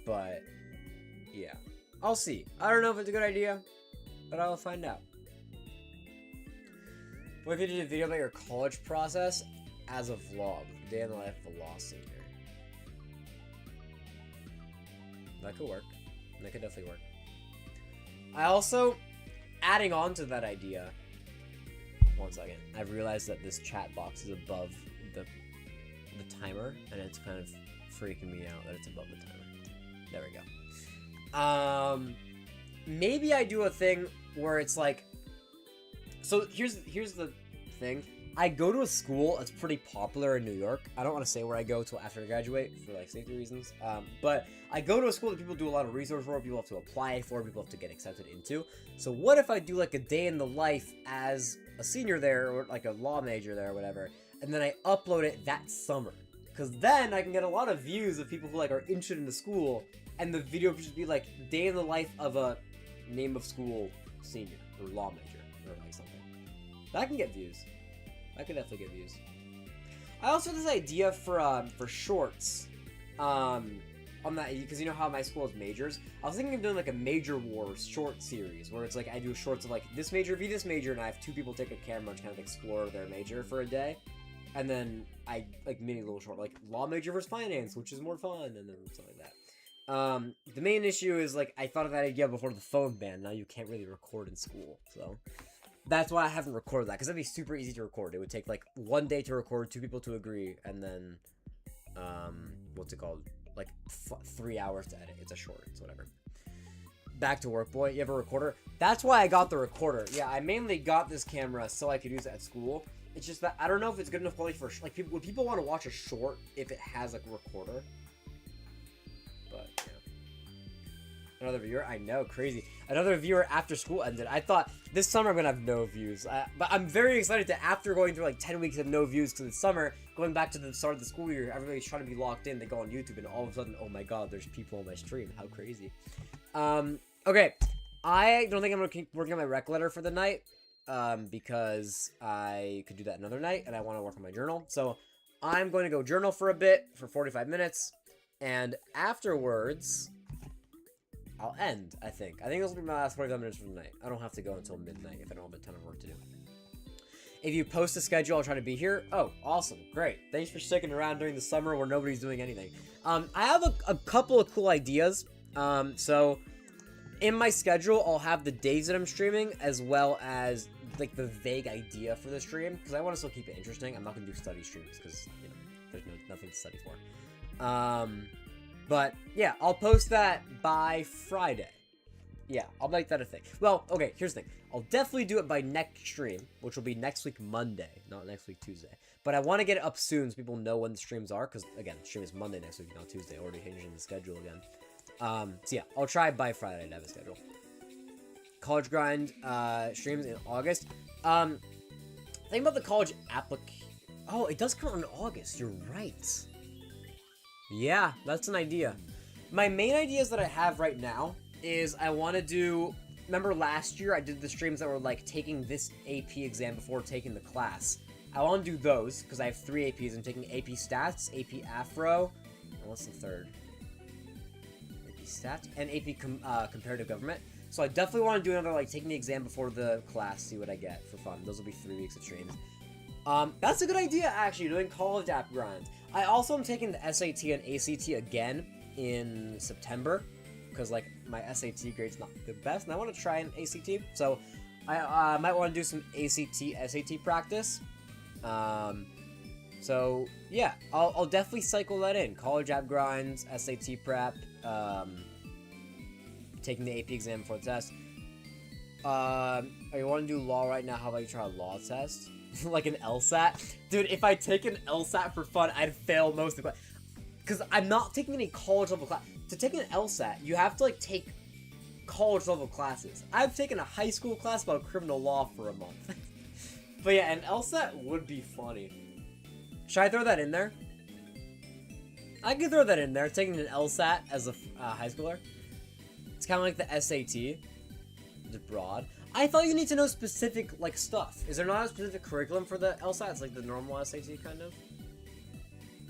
but, yeah, I'll see. I don't know if it's a good idea, but I'll find out. What if you did a video about your college process as a vlog, day in the life of a law senior? That could work. That could definitely work. I also, adding on to that idea, one second, I've realized that this chat box is above the timer, and it's kind of freaking me out that it's above the timer. There we go. Maybe I do a thing where it's like, so here's the thing. I go to a school that's pretty popular in New York. I don't want to say where I go till after I graduate for, like, safety reasons. But I go to a school that people do a lot of research for, people have to apply for, people have to get accepted into. So what if I do, like, a day in the life as a senior there, or, like, a law major there or whatever, and then I upload it that summer? Because then I can get a lot of views of people who, like, are interested in the school, and the video would just be, like, day in the life of a name of school senior, or law major, or, like, something. That can get views. I could definitely get views. I also have this idea for shorts, on that, because you know how my school has majors? I was thinking of doing, like, a Major Wars short series, where it's, like, I do shorts of, like, this major v this major, and I have 2 people take a camera and kind of explore their major for a day, and then I, like, mini little short, like, law major versus finance, which is more fun, and then something like that. The main issue is, like, I thought of that idea before the phone ban, now you can't really record in school, so... That's why I haven't recorded that, because that'd be super easy to record. It would take, like, 1 day to record, 2 people to agree, and then, what's it called? Like, 3 hours to edit. It's a short, it's whatever. Back to work, boy. You have a recorder? That's why I got the recorder. Yeah, I mainly got this camera so I could use it at school. It's just that I don't know if it's good enough quality for, like, would people want to watch a short if it has, like, a recorder? But, yeah. Another viewer? I know, crazy. Another viewer after school ended. I thought this summer I'm gonna have no views. But I'm very excited to, after going through like 10 weeks of no views to the summer, going back to the start of the school year, everybody's trying to be locked in. They go on YouTube and all of a sudden, oh my god, there's people on my stream. How crazy. Okay. I don't think I'm gonna keep working on my rec letter for the night. Because I could do that another night and I want to work on my journal. So I'm going to go journal for a bit for 45 minutes. And afterwards, I'll end, I think. I think this will be my last 45 minutes for the night. I don't have to go until midnight if I don't have a ton of work to do. If you post a schedule, I'll try to be here. Oh, awesome. Great. Thanks for sticking around during the summer where nobody's doing anything. I have a couple of cool ideas. So in my schedule, I'll have the days that I'm streaming as well as like the vague idea for the stream because I want to still keep it interesting. I'm not going to do study streams because, you know, there's nothing to study for. But yeah, I'll post that by Friday. Yeah, I'll make that a thing. Well, okay, here's the thing. I'll definitely do it by next stream, which will be next week Monday, not next week Tuesday. But I want to get it up soon so people know when the streams are because, again, the stream is Monday next week, not Tuesday. Already changing the schedule again. So yeah, I'll try by Friday to have a schedule. College Grind streams in August. Think about the college Oh, it does come out in August. You're right. Yeah, that's an idea. My main ideas that I have right now is I want to do... Remember last year I did the streams that were like taking this AP exam before taking the class. I want to do those because I have 3 APs. I'm taking AP Stats, AP Afro, and what's the third? AP Stats, and AP Comparative Government. So I definitely want to do another, like, taking the exam before the class, see what I get for fun. Those will be 3 weeks of streams. That's a good idea, actually, doing college app grind. I also am taking the SAT and ACT again in September, because, like, my SAT grade's not the best, and I want to try an ACT. So I might want to do some ACT, SAT practice. So, yeah, I'll definitely cycle that in. College app grinds, SAT prep, taking the AP exam before the test. You want to do law right now? How about you try a law test? Like an LSAT? Dude, if I take an LSAT for fun, I'd fail most of the class. Because I'm not taking any college level class. To take an LSAT, you have to, like, take college level classes. I've taken a high school class about criminal law for a month. But yeah, an LSAT would be funny. Should I throw that in there? I could throw that in there, taking an LSAT as a high schooler. It's kind of like the SAT. It's broad. I thought you need to know specific, like, stuff. Is there not a specific curriculum for the LSAT? It's like the normal SAT, kind of?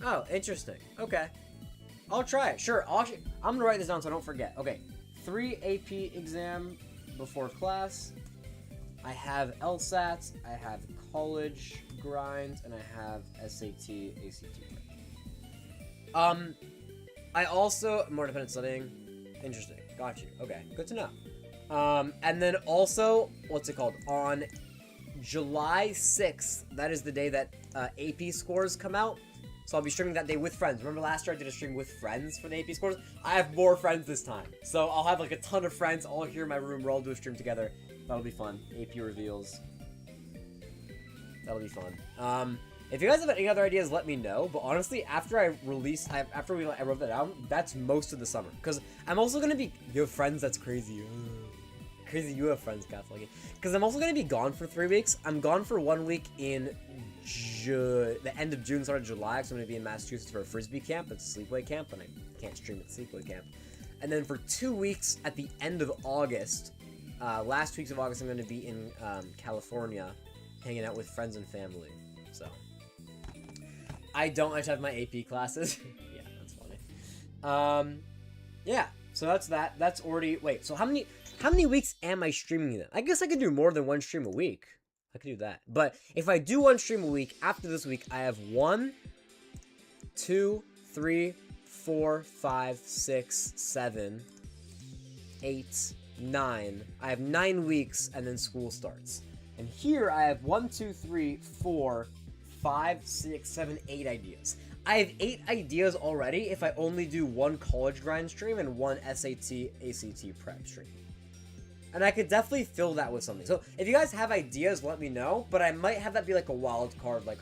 Oh, interesting. Okay. I'll try it. Sure. I'm going to write this down so I don't forget. Okay. 3 AP exam before class. I have LSAT. I have college grind. And I have SAT, ACT. I also... More dependent studying. Interesting. Got you. Okay. Good to know. And then also, what's it called? On July 6th, that is the day that AP scores come out. So I'll be streaming that day with friends. Remember last year I did a stream with friends for the AP scores? I have more friends this time. So I'll have like a ton of friends all here in my room. We'll all do a stream together. That'll be fun. AP reveals. That'll be fun. If you guys have any other ideas, let me know. But honestly, after I wrote that down, that's most of the summer. Because I'm also going to be... You have friends? That's crazy. Crazy you have friends, Catholic. Because I'm also going to be gone for 3 weeks. I'm gone for 1 week in the end of June, start of July. So I'm going to be in Massachusetts for a Frisbee camp. It's a sleepaway camp, and I can't stream at sleepaway camp. And then for 2 weeks at the end of August, last weeks of August, I'm going to be in California, hanging out with friends and family. So I don't actually have my AP classes. Yeah, that's funny. Yeah, so that's that. That's already... Wait, so how many weeks am I streaming then? I guess I could do more than 1 stream a week. I could do that. But if I do 1 stream a week, after this week, I have 1, 2, 3, 4, 5, 6, 7, 8, 9. I have 9 weeks, and then school starts. And here I have 1, 2, 3, 4, 5, 6, 7, 8 ideas. I have 8 ideas already if I only do 1 college grind stream and 1 SAT, ACT prep stream. And I could definitely fill that with something. So if you guys have ideas, let me know. But I might have that be like a wild card. Like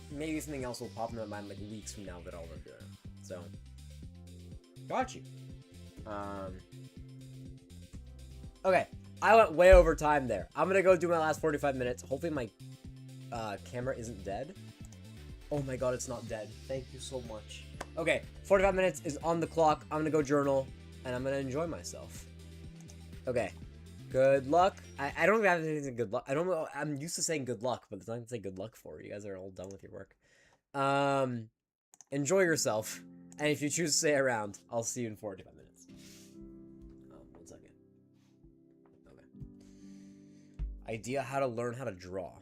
maybe something else will pop in my mind like weeks from now that I'll work on. So got you. Okay, I went way over time there. I'm gonna go do my last 45 minutes. Hopefully my camera isn't dead. Oh my god, it's not dead. Thank you so much. Okay, 45 minutes is on the clock. I'm gonna go journal, and I'm gonna enjoy myself. Okay, good luck. I don't even have anything to say good luck. I don't know. I'm used to saying good luck, but there's nothing to say good luck for. You guys are all done with your work. Enjoy yourself. And if you choose to stay around, I'll see you in 45 minutes. 1 second. Okay. Idea how to learn how to draw.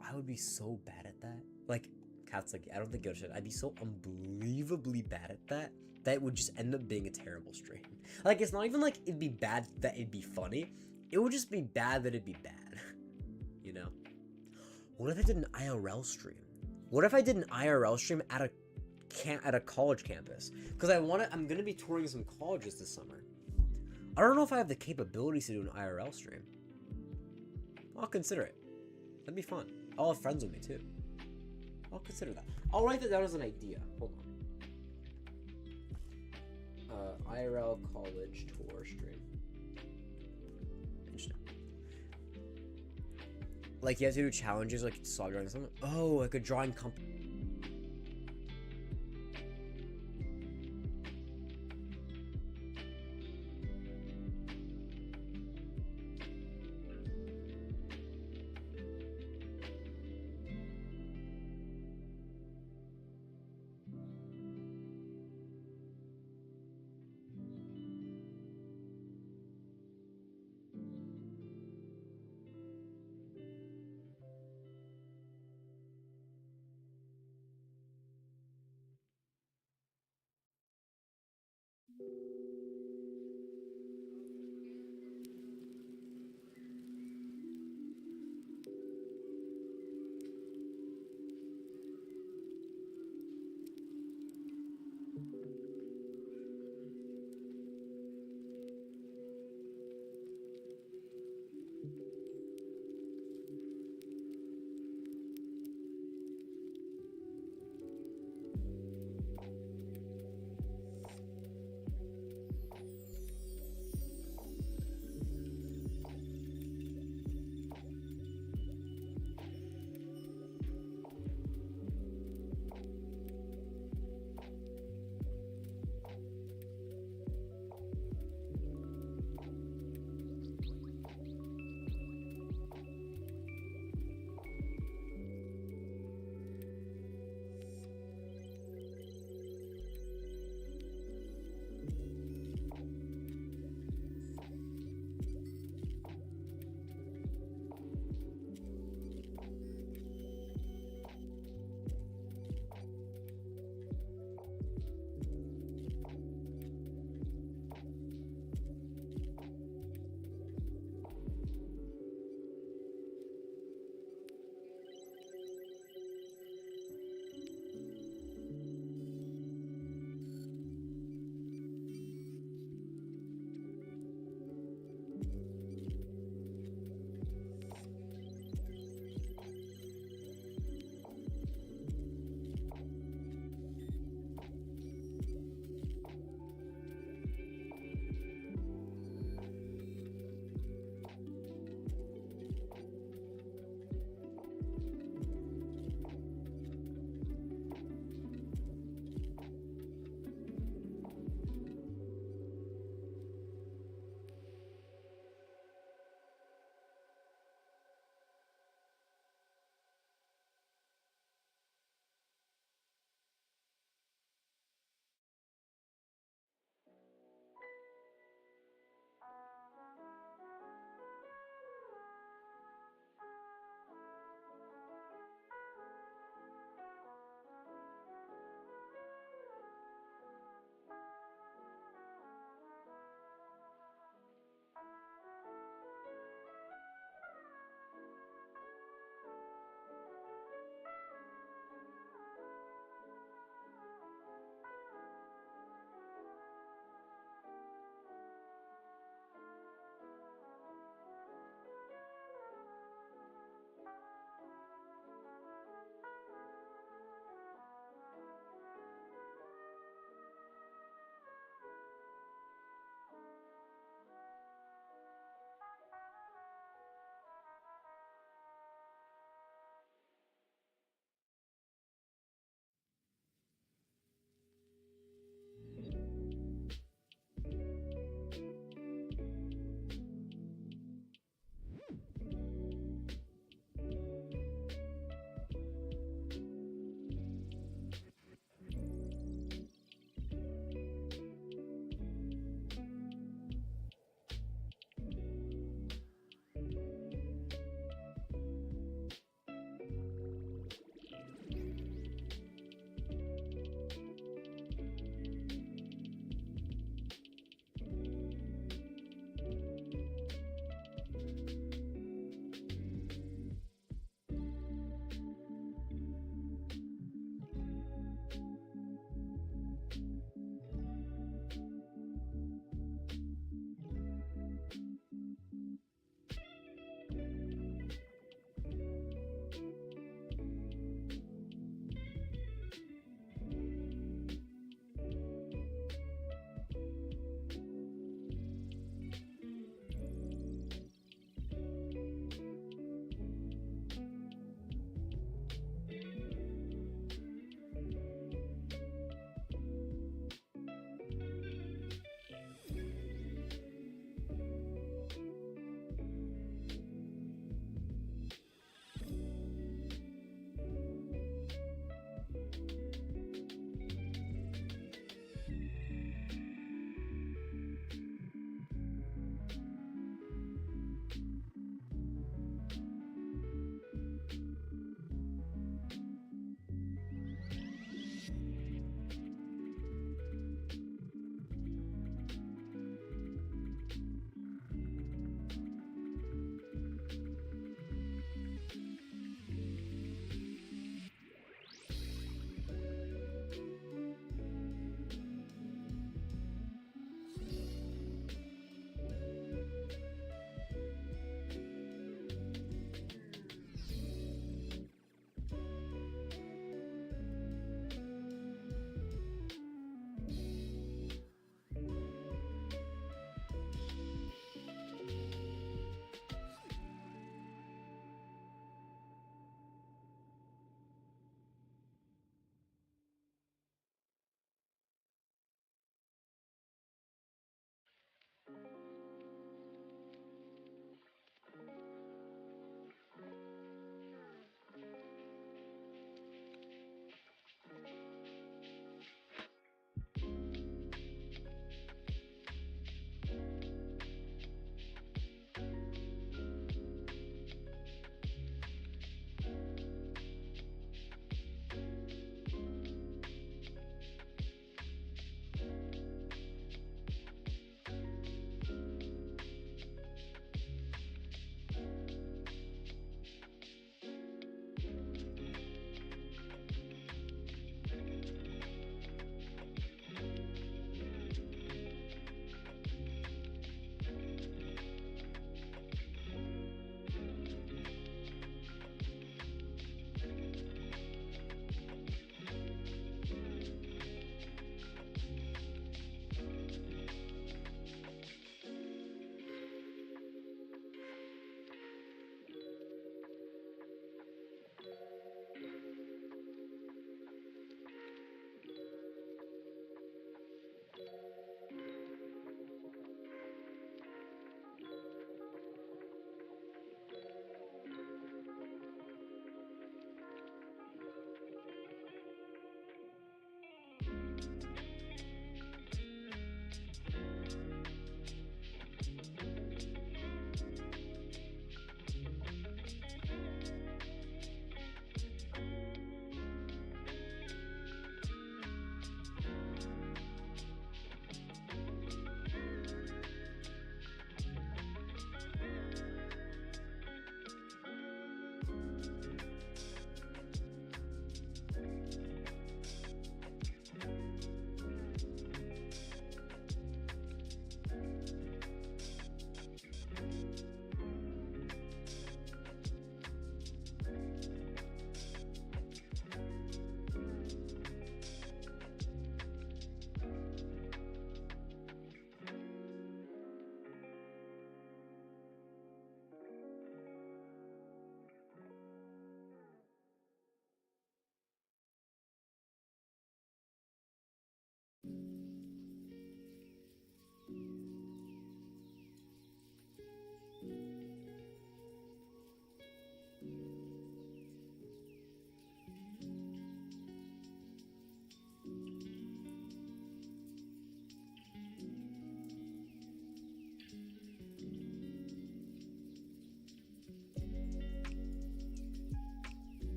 I would be so bad at that. Like, Cat's like, I don't think you should. I'd be so unbelievably bad at that that it would just end up being a terrible stream. Like, it's not even like it'd be bad that it'd be funny. It would just be bad that it'd be bad. You know? What if I did an IRL stream? What if I did an IRL stream at a college campus? Because I'm gonna be touring some colleges this summer. I don't know if I have the capabilities to do an IRL stream. I'll consider it. That'd be fun. I'll have friends with me too. I'll consider that. I'll write that down as an idea. Hold on. IRL college tour stream. Interesting. Like, you have to do challenges, like, stop drawing something. Oh, like a drawing company.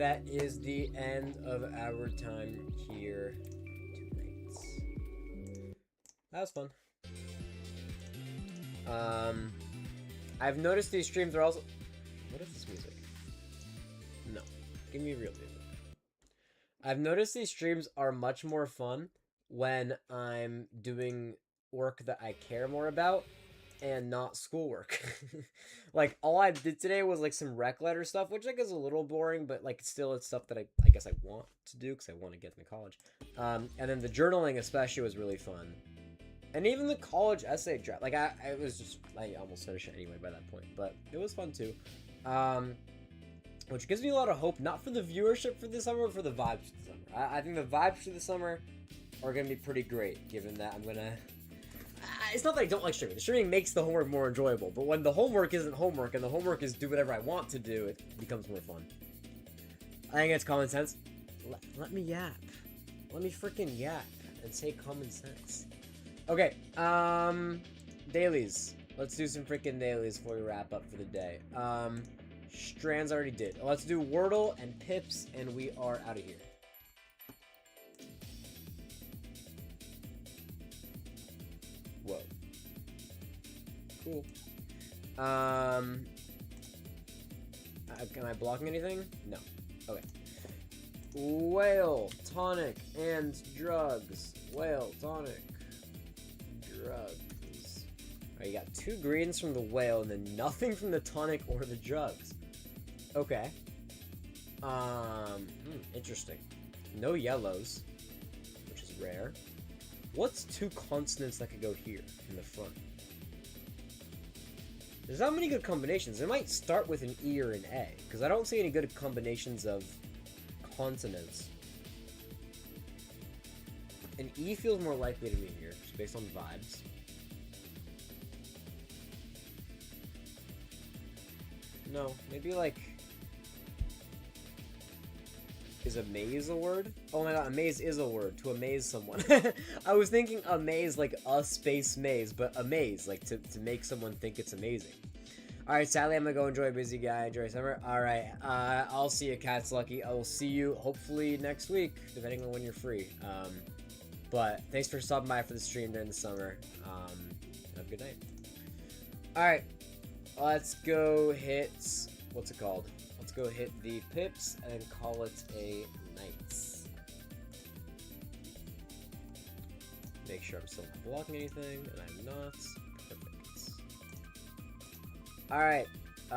that is the end of our time here tonight. That was fun. I've noticed these streams are also... What is this music? No. Give me real music. I've noticed these streams are much more fun when I'm doing work that I care more about and not schoolwork. Like, all I did today was, like, some rec letter stuff, which, like, is a little boring, but, like, still it's stuff that I guess I want to do because I want to get into college. And then the journaling especially was really fun. And even the college essay draft, like, I almost finished it anyway by that point, but it was fun too. Which gives me a lot of hope, not for the viewership for the summer, but for the vibes for the summer. I think the vibes for the summer are going to be pretty great, given that I'm going to... It's not that I don't like streaming. The streaming makes the homework more enjoyable, but when the homework isn't homework, and the homework is do whatever I want to do, it becomes more fun. I think it's common sense. Let me yap. Let me freaking yap and say common sense. Okay, dailies. Let's do some freaking dailies before we wrap up for the day. Strands already did. Let's do Wordle and Pips, and we are out of here. Whoa. Cool. Am I blocking anything? No. Okay. Whale, tonic, and drugs. Whale, tonic, drugs. Alright, you got 2 greens from the whale and then nothing from the tonic or the drugs. Okay. Interesting. No yellows, which is rare. What's 2 consonants that could go here in the front? There's not many good combinations. It might start with an E or an A, because I don't see any good combinations of consonants. An E feels more likely to me here, just based on vibes. No, maybe like... Is amaze a word? Oh my god, amaze is a word. To amaze someone. I was thinking amaze like a space maze, but amaze, like to make someone think it's amazing. Alright, sadly I'm gonna go enjoy a busy guy, enjoy summer. Alright, I'll see you, Cats Lucky. I will see you hopefully next week, depending on when you're free. But thanks for stopping by for the stream during the summer. Have a good night. Alright, let's go hit... What's it called? Let's go hit the Pips and call it a night. Make sure I'm still not blocking anything, and I'm not. Perfect. Alright, oh,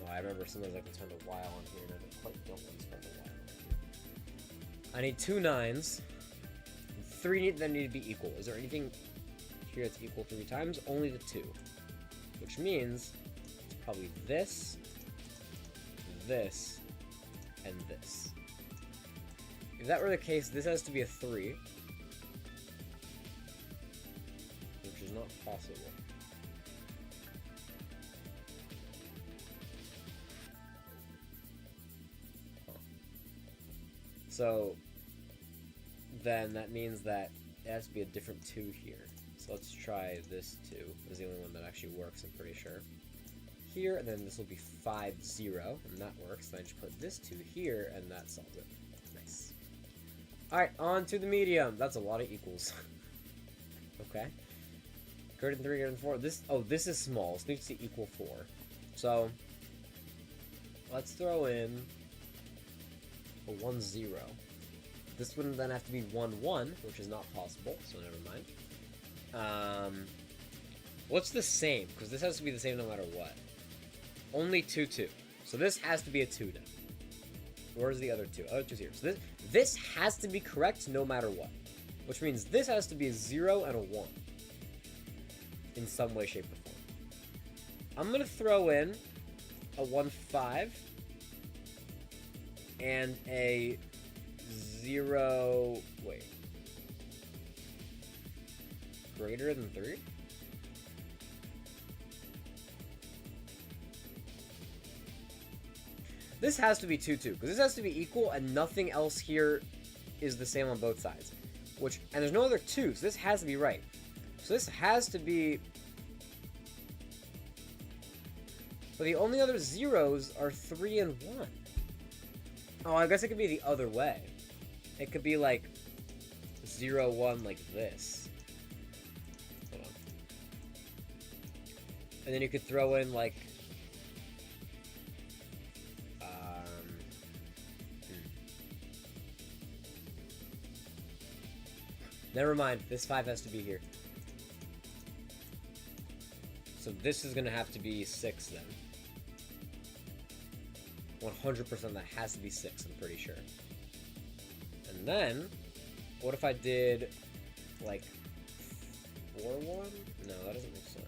I remember sometimes I can turn the while on here, and I quite don't want to turn the while on here. I need 2 9s. 3 that need to be equal. Is there anything here that's equal 3 times? Only the 2. Which means it's probably this, this, and this. If that were the case, this has to be a 3. Which is not possible. Huh. So, then that means that it has to be a different 2 here. So let's try this 2. This is the only one that actually works, I'm pretty sure. Here, and then this will be 5, 0, and that works. Then I just put this 2 here, and that solves it. Nice. Alright, on to the medium. That's a lot of equals. Okay. Greater than 3, greater than 4. This is small. This needs to equal 4. So, let's throw in a 1, 0. This wouldn't then have to be 1, 1, which is not possible, so never mind. What's the same? Because this has to be the same no matter what. Only 2, 2. So this has to be a 2 now. Where's the other 2? Other 2's here. So this has to be correct no matter what. Which means this has to be a 0 and a 1. In some way, shape, or form. I'm going to throw in a 1, 5. And a 0... Wait. Greater than 3? This has to be 2, 2, because this has to be equal, and nothing else here is the same on both sides. And there's no other 2, so this has to be right. So this has to be... But the only other zeros are 3 and 1. Oh, I guess it could be the other way. It could be like 0, 1 like this. Hold on. And then you could throw in like... Never mind, this 5 has to be here. So this is gonna have to be 6 then. 100% that has to be 6, I'm pretty sure. And then, what if I did, like, 4, 1? No, that doesn't make sense.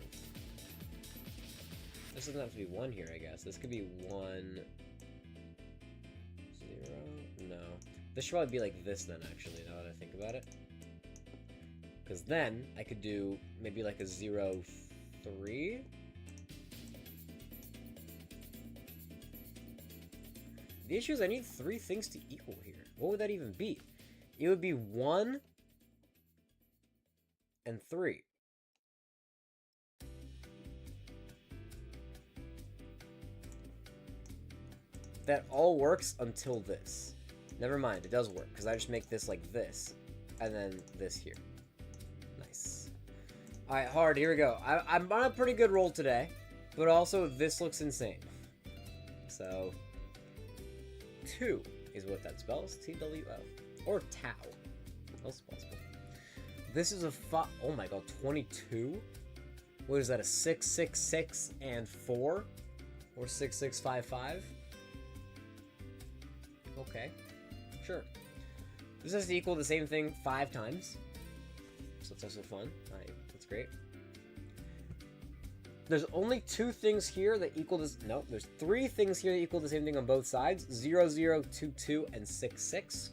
This doesn't have to be 1 here, I guess. This could be 1, 0? No. This should probably be like this then, actually, now that I think about it. Because then, I could do maybe like a 0, 3? The issue is I need 3 things to equal here. What would that even be? It would be 1 and 3. That all works until this. Never mind, it does work, because I just make this like this, and then this here. Nice. Alright, hard, here we go. I'm on a pretty good roll today, but also this looks insane. So... 2 is what that spells. TWO. Or Tau. That's possible. This is a oh my god, 22? What is that, a 6, 6, 6, and 4? Or 6, 6, 5, 5? Okay. Sure. This has to equal the same thing 5 times. So it's also fun. Alright, that's great. There's only 2 things here that equal this. No, there's 3 things here that equal the same thing on both sides. 0, 0, 2, 2, and 6, 6.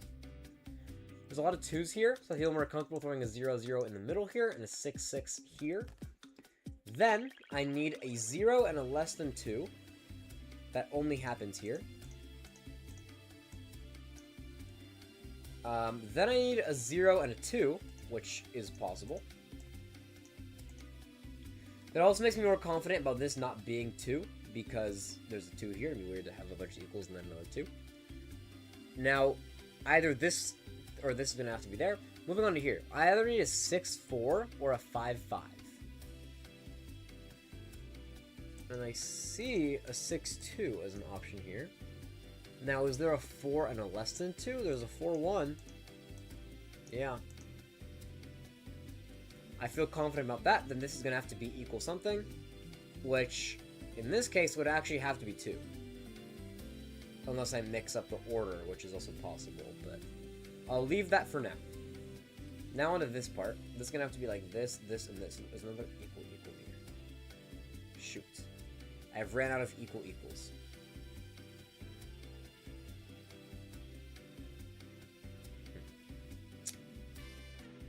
There's a lot of 2s here, so I feel more comfortable throwing a 0, 0 in the middle here and a 6, 6 here. Then I need a 0 and a less than 2. That only happens here. Then I need a 0 and a 2, which is possible. That also makes me more confident about this not being 2, because there's a 2 here. It'd be weird to have a bunch of equals and then another 2. Now, either this or this is going to have to be there. Moving on to here. I either need a 6, 4 or a 5, 5. And I see a 6, 2 as an option here. Now, is there a 4 and a less than 2? There's a 4, 1. Yeah. I feel confident about that, then this is going to have to be equal something, which, in this case, would actually have to be 2. Unless I mix up the order, which is also possible, but I'll leave that for now. Now onto this part. This is going to have to be like this, this, and this. There's another equal here. Shoot. I've ran out of equal equals.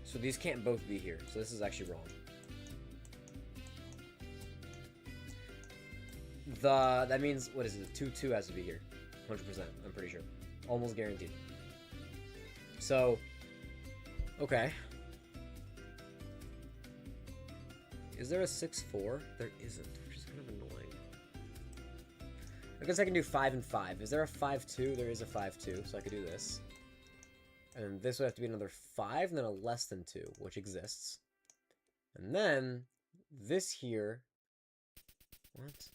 So these can't both be here, so this is actually wrong. That means, what is it? 2, 2 has to be here. 100%, I'm pretty sure. Almost guaranteed. So, okay. Is there a 6, 4? There isn't, which is kind of annoying. I guess I can do 5 and 5. Is there a 5, 2? There is a 5, 2, so I could do this. And this would have to be another 5, and then a less than 2, which exists. And then, this here... What?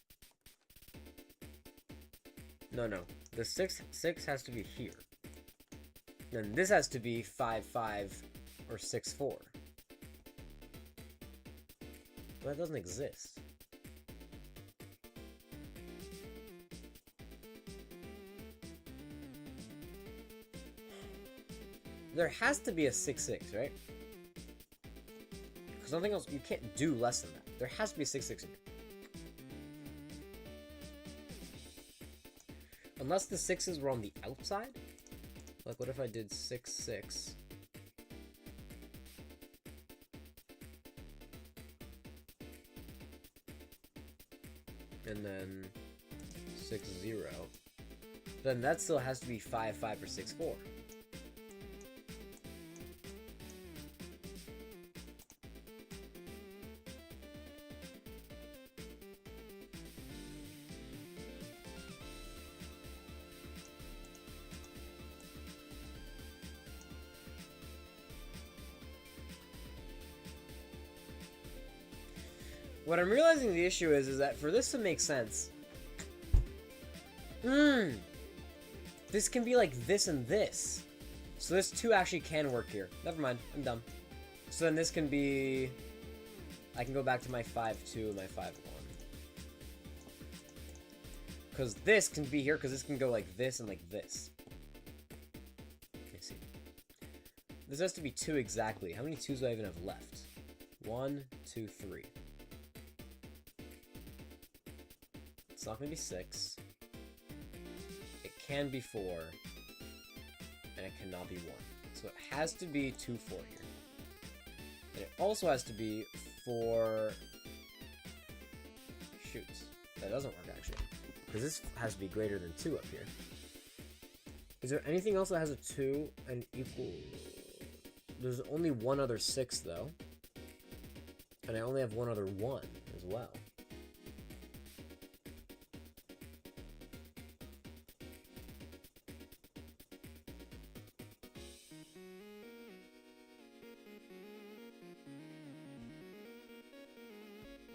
No. The 6, 6 has to be here. Then this has to be 5, 5, or 6, 4. But that doesn't exist. There has to be a 6, 6, right? Because nothing else, you can't do less than that. There has to be a 6, 6 here. Unless the 6s were on the outside? Like, what if I did 6, 6? And then 6, 0. Then that still has to be 5, 5, or 6, 4. What I'm realizing the issue is that for this to make sense, this can be like this and this. So this 2 actually can work here. Never mind, I'm dumb. So then this can be... I can go back to my 5-2 and my 5-1. Because this can be here, because this can go like this and like this. Let me see. This has to be 2 exactly. How many 2s do I even have left? 1, 2, 3. It's not going to be 6. It can be 4. And it cannot be 1. So it has to be 2, 4 here. And it also has to be 4... Shoot. That doesn't work, actually. Because this has to be greater than 2 up here. Is there anything else that has a 2 and equal... There's only one other 6, though. And I only have one other 1 as well.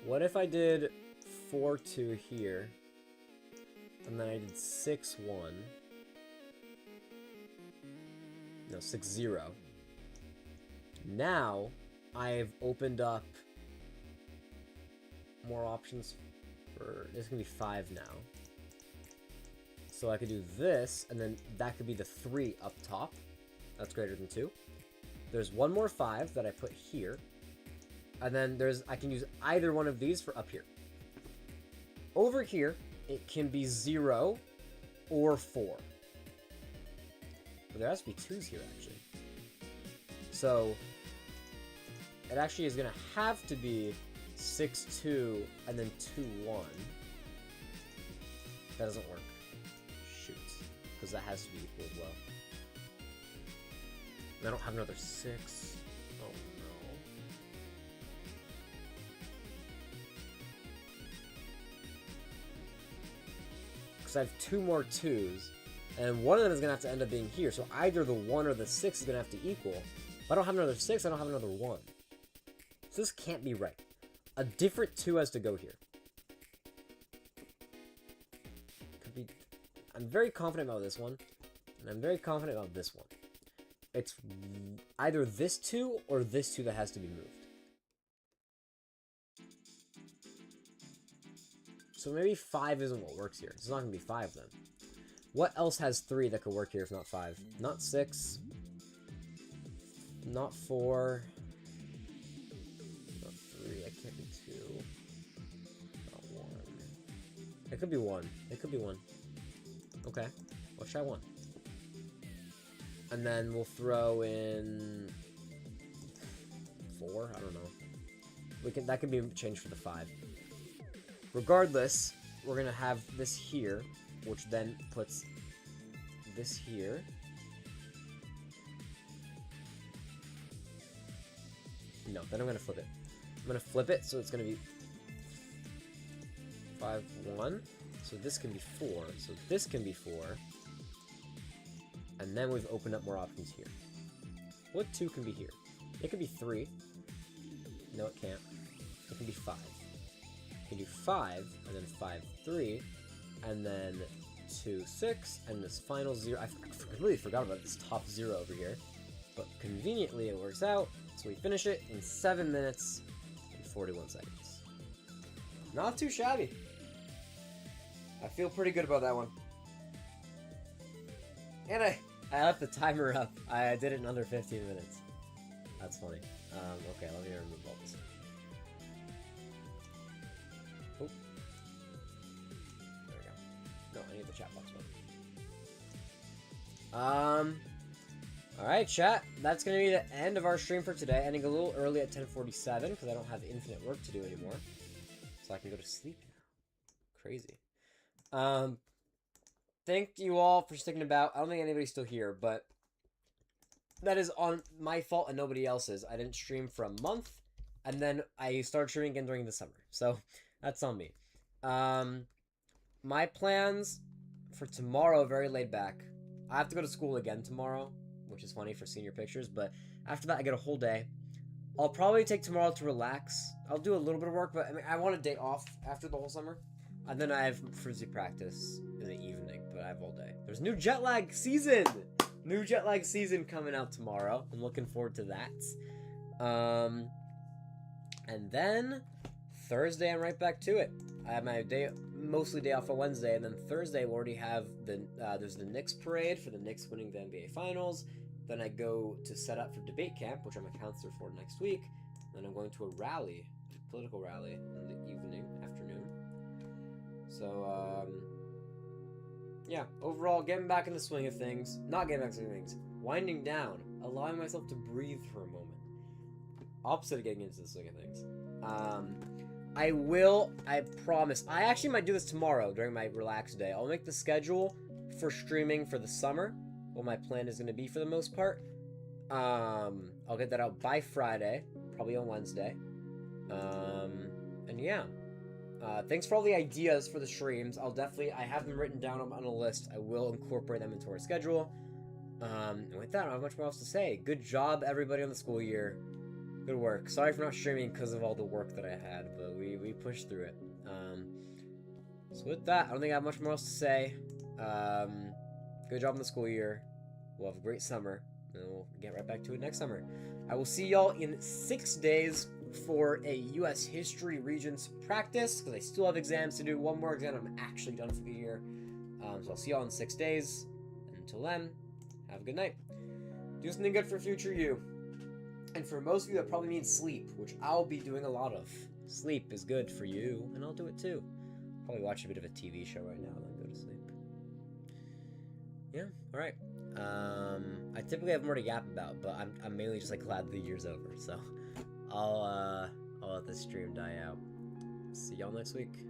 What if I did 4-2 here, and then I did 6-1, no, 6-0. Now, I've opened up more options for, this can be 5 now. So I could do this, and then that could be the 3 up top. That's greater than 2. There's one more 5 that I put here. And then I can use either one of these for up here. Over here, it can be 0 or 4. But there has to be 2s here, actually. So, it actually is going to have to be 6-2 and then 2-1. That doesn't work. Shoot. Because that has to be equal as well. And I don't have another 6. Oh no. Because I have 2 more 2s, and one of them is going to have to end up being here, so either the 1 or the 6 is going to have to equal. If I don't have another 6, I don't have another 1. So this can't be right. A different 2 has to go here. Could be... I'm very confident about this one, and I'm very confident about this one. It's either this 2 or this 2 that has to be moved. So maybe 5 isn't what works here. It's not going to be 5 then. What else has 3 that could work here if not 5? Not 6. Not 4. Not 3. It can't be 2. Not 1. It could be 1. It could be 1. Okay. Let's try 1. And then we'll throw in 4. I don't know. That could be changed for the 5. Regardless, we're gonna have this here, which then puts this here. No, then I'm gonna flip it. I'm gonna flip it so it's gonna be 5-1. So this can be 4. So this can be 4. And then we've opened up more options here. What 2 can be here? It could be 3. No, it can't. It can be 5. You can do 5, and then 5-3, and then 2-6, and this final 0. I completely forgot about this top 0 over here. But conveniently it works out, so we finish it in 7 minutes and 41 seconds. Not too shabby. I feel pretty good about that one. And I left the timer up. I did it in under 15 minutes. That's funny. Okay, let me remove all this. Oh. There we go. No, I need the chat box one. Alright, chat. That's going to be the end of our stream for today. Ending a little early at 10:47 because I don't have infinite work to do anymore. So I can go to sleep now. Crazy. Thank you all for sticking about. I don't think anybody's still here, but that is on my fault and nobody else's. I didn't stream for a month, and then I started streaming again during the summer. So that's on me. My plans for tomorrow are very laid back. I have to go to school again tomorrow, which is funny for senior pictures, but after that I get a whole day. I'll probably take tomorrow to relax. I'll do a little bit of work, but I mean, I want a day off after the whole summer. And then I have frisbee practice in the evening, but I have all day. There's new jet lag season! New jet lag season coming out tomorrow. I'm looking forward to that. And then Thursday, I'm right back to it. I have my mostly day off on Wednesday, and then Thursday we'll already have there's the Knicks parade for the Knicks winning the NBA Finals. Then I go to set up for debate camp, which I'm a counselor for next week. Then I'm going to a rally, a political rally, in the afternoon. So, yeah, overall, getting back in the swing of things. Not getting back in the swing of things. Winding down. Allowing myself to breathe for a moment. Opposite of getting into the swing of things. I promise. I actually might do this tomorrow during my relaxed day. I'll make the schedule for streaming for the summer. What my plan is going to be for the most part. I'll get that out by Friday. Probably on Wednesday. And yeah. Thanks for all the ideas for the streams. I have them written down on a list. I will incorporate them into our schedule. And with that, I don't have much more else to say. Good job, everybody, on the school year. Good work. Sorry for not streaming because of all the work that I had, but we pushed through it. So with that, I don't think I have much more else to say. Good job on the school year. We'll have a great summer, and we'll get right back to it next summer. I will see y'all in 6 days for a U.S. History Regents practice, because I still have exams to do. One more exam, I'm actually done for the year. So I'll see y'all in 6 days. And until then, have a good night. Do something good for future you. And for most of you, that probably means sleep, which I'll be doing a lot of. Sleep is good for you, and I'll do it too. Probably watch a bit of a TV show right now, and then go to sleep. Yeah, alright. I typically have more to yap about, but I'm mainly just like glad the year's over, so I'll let this stream die out. See y'all next week.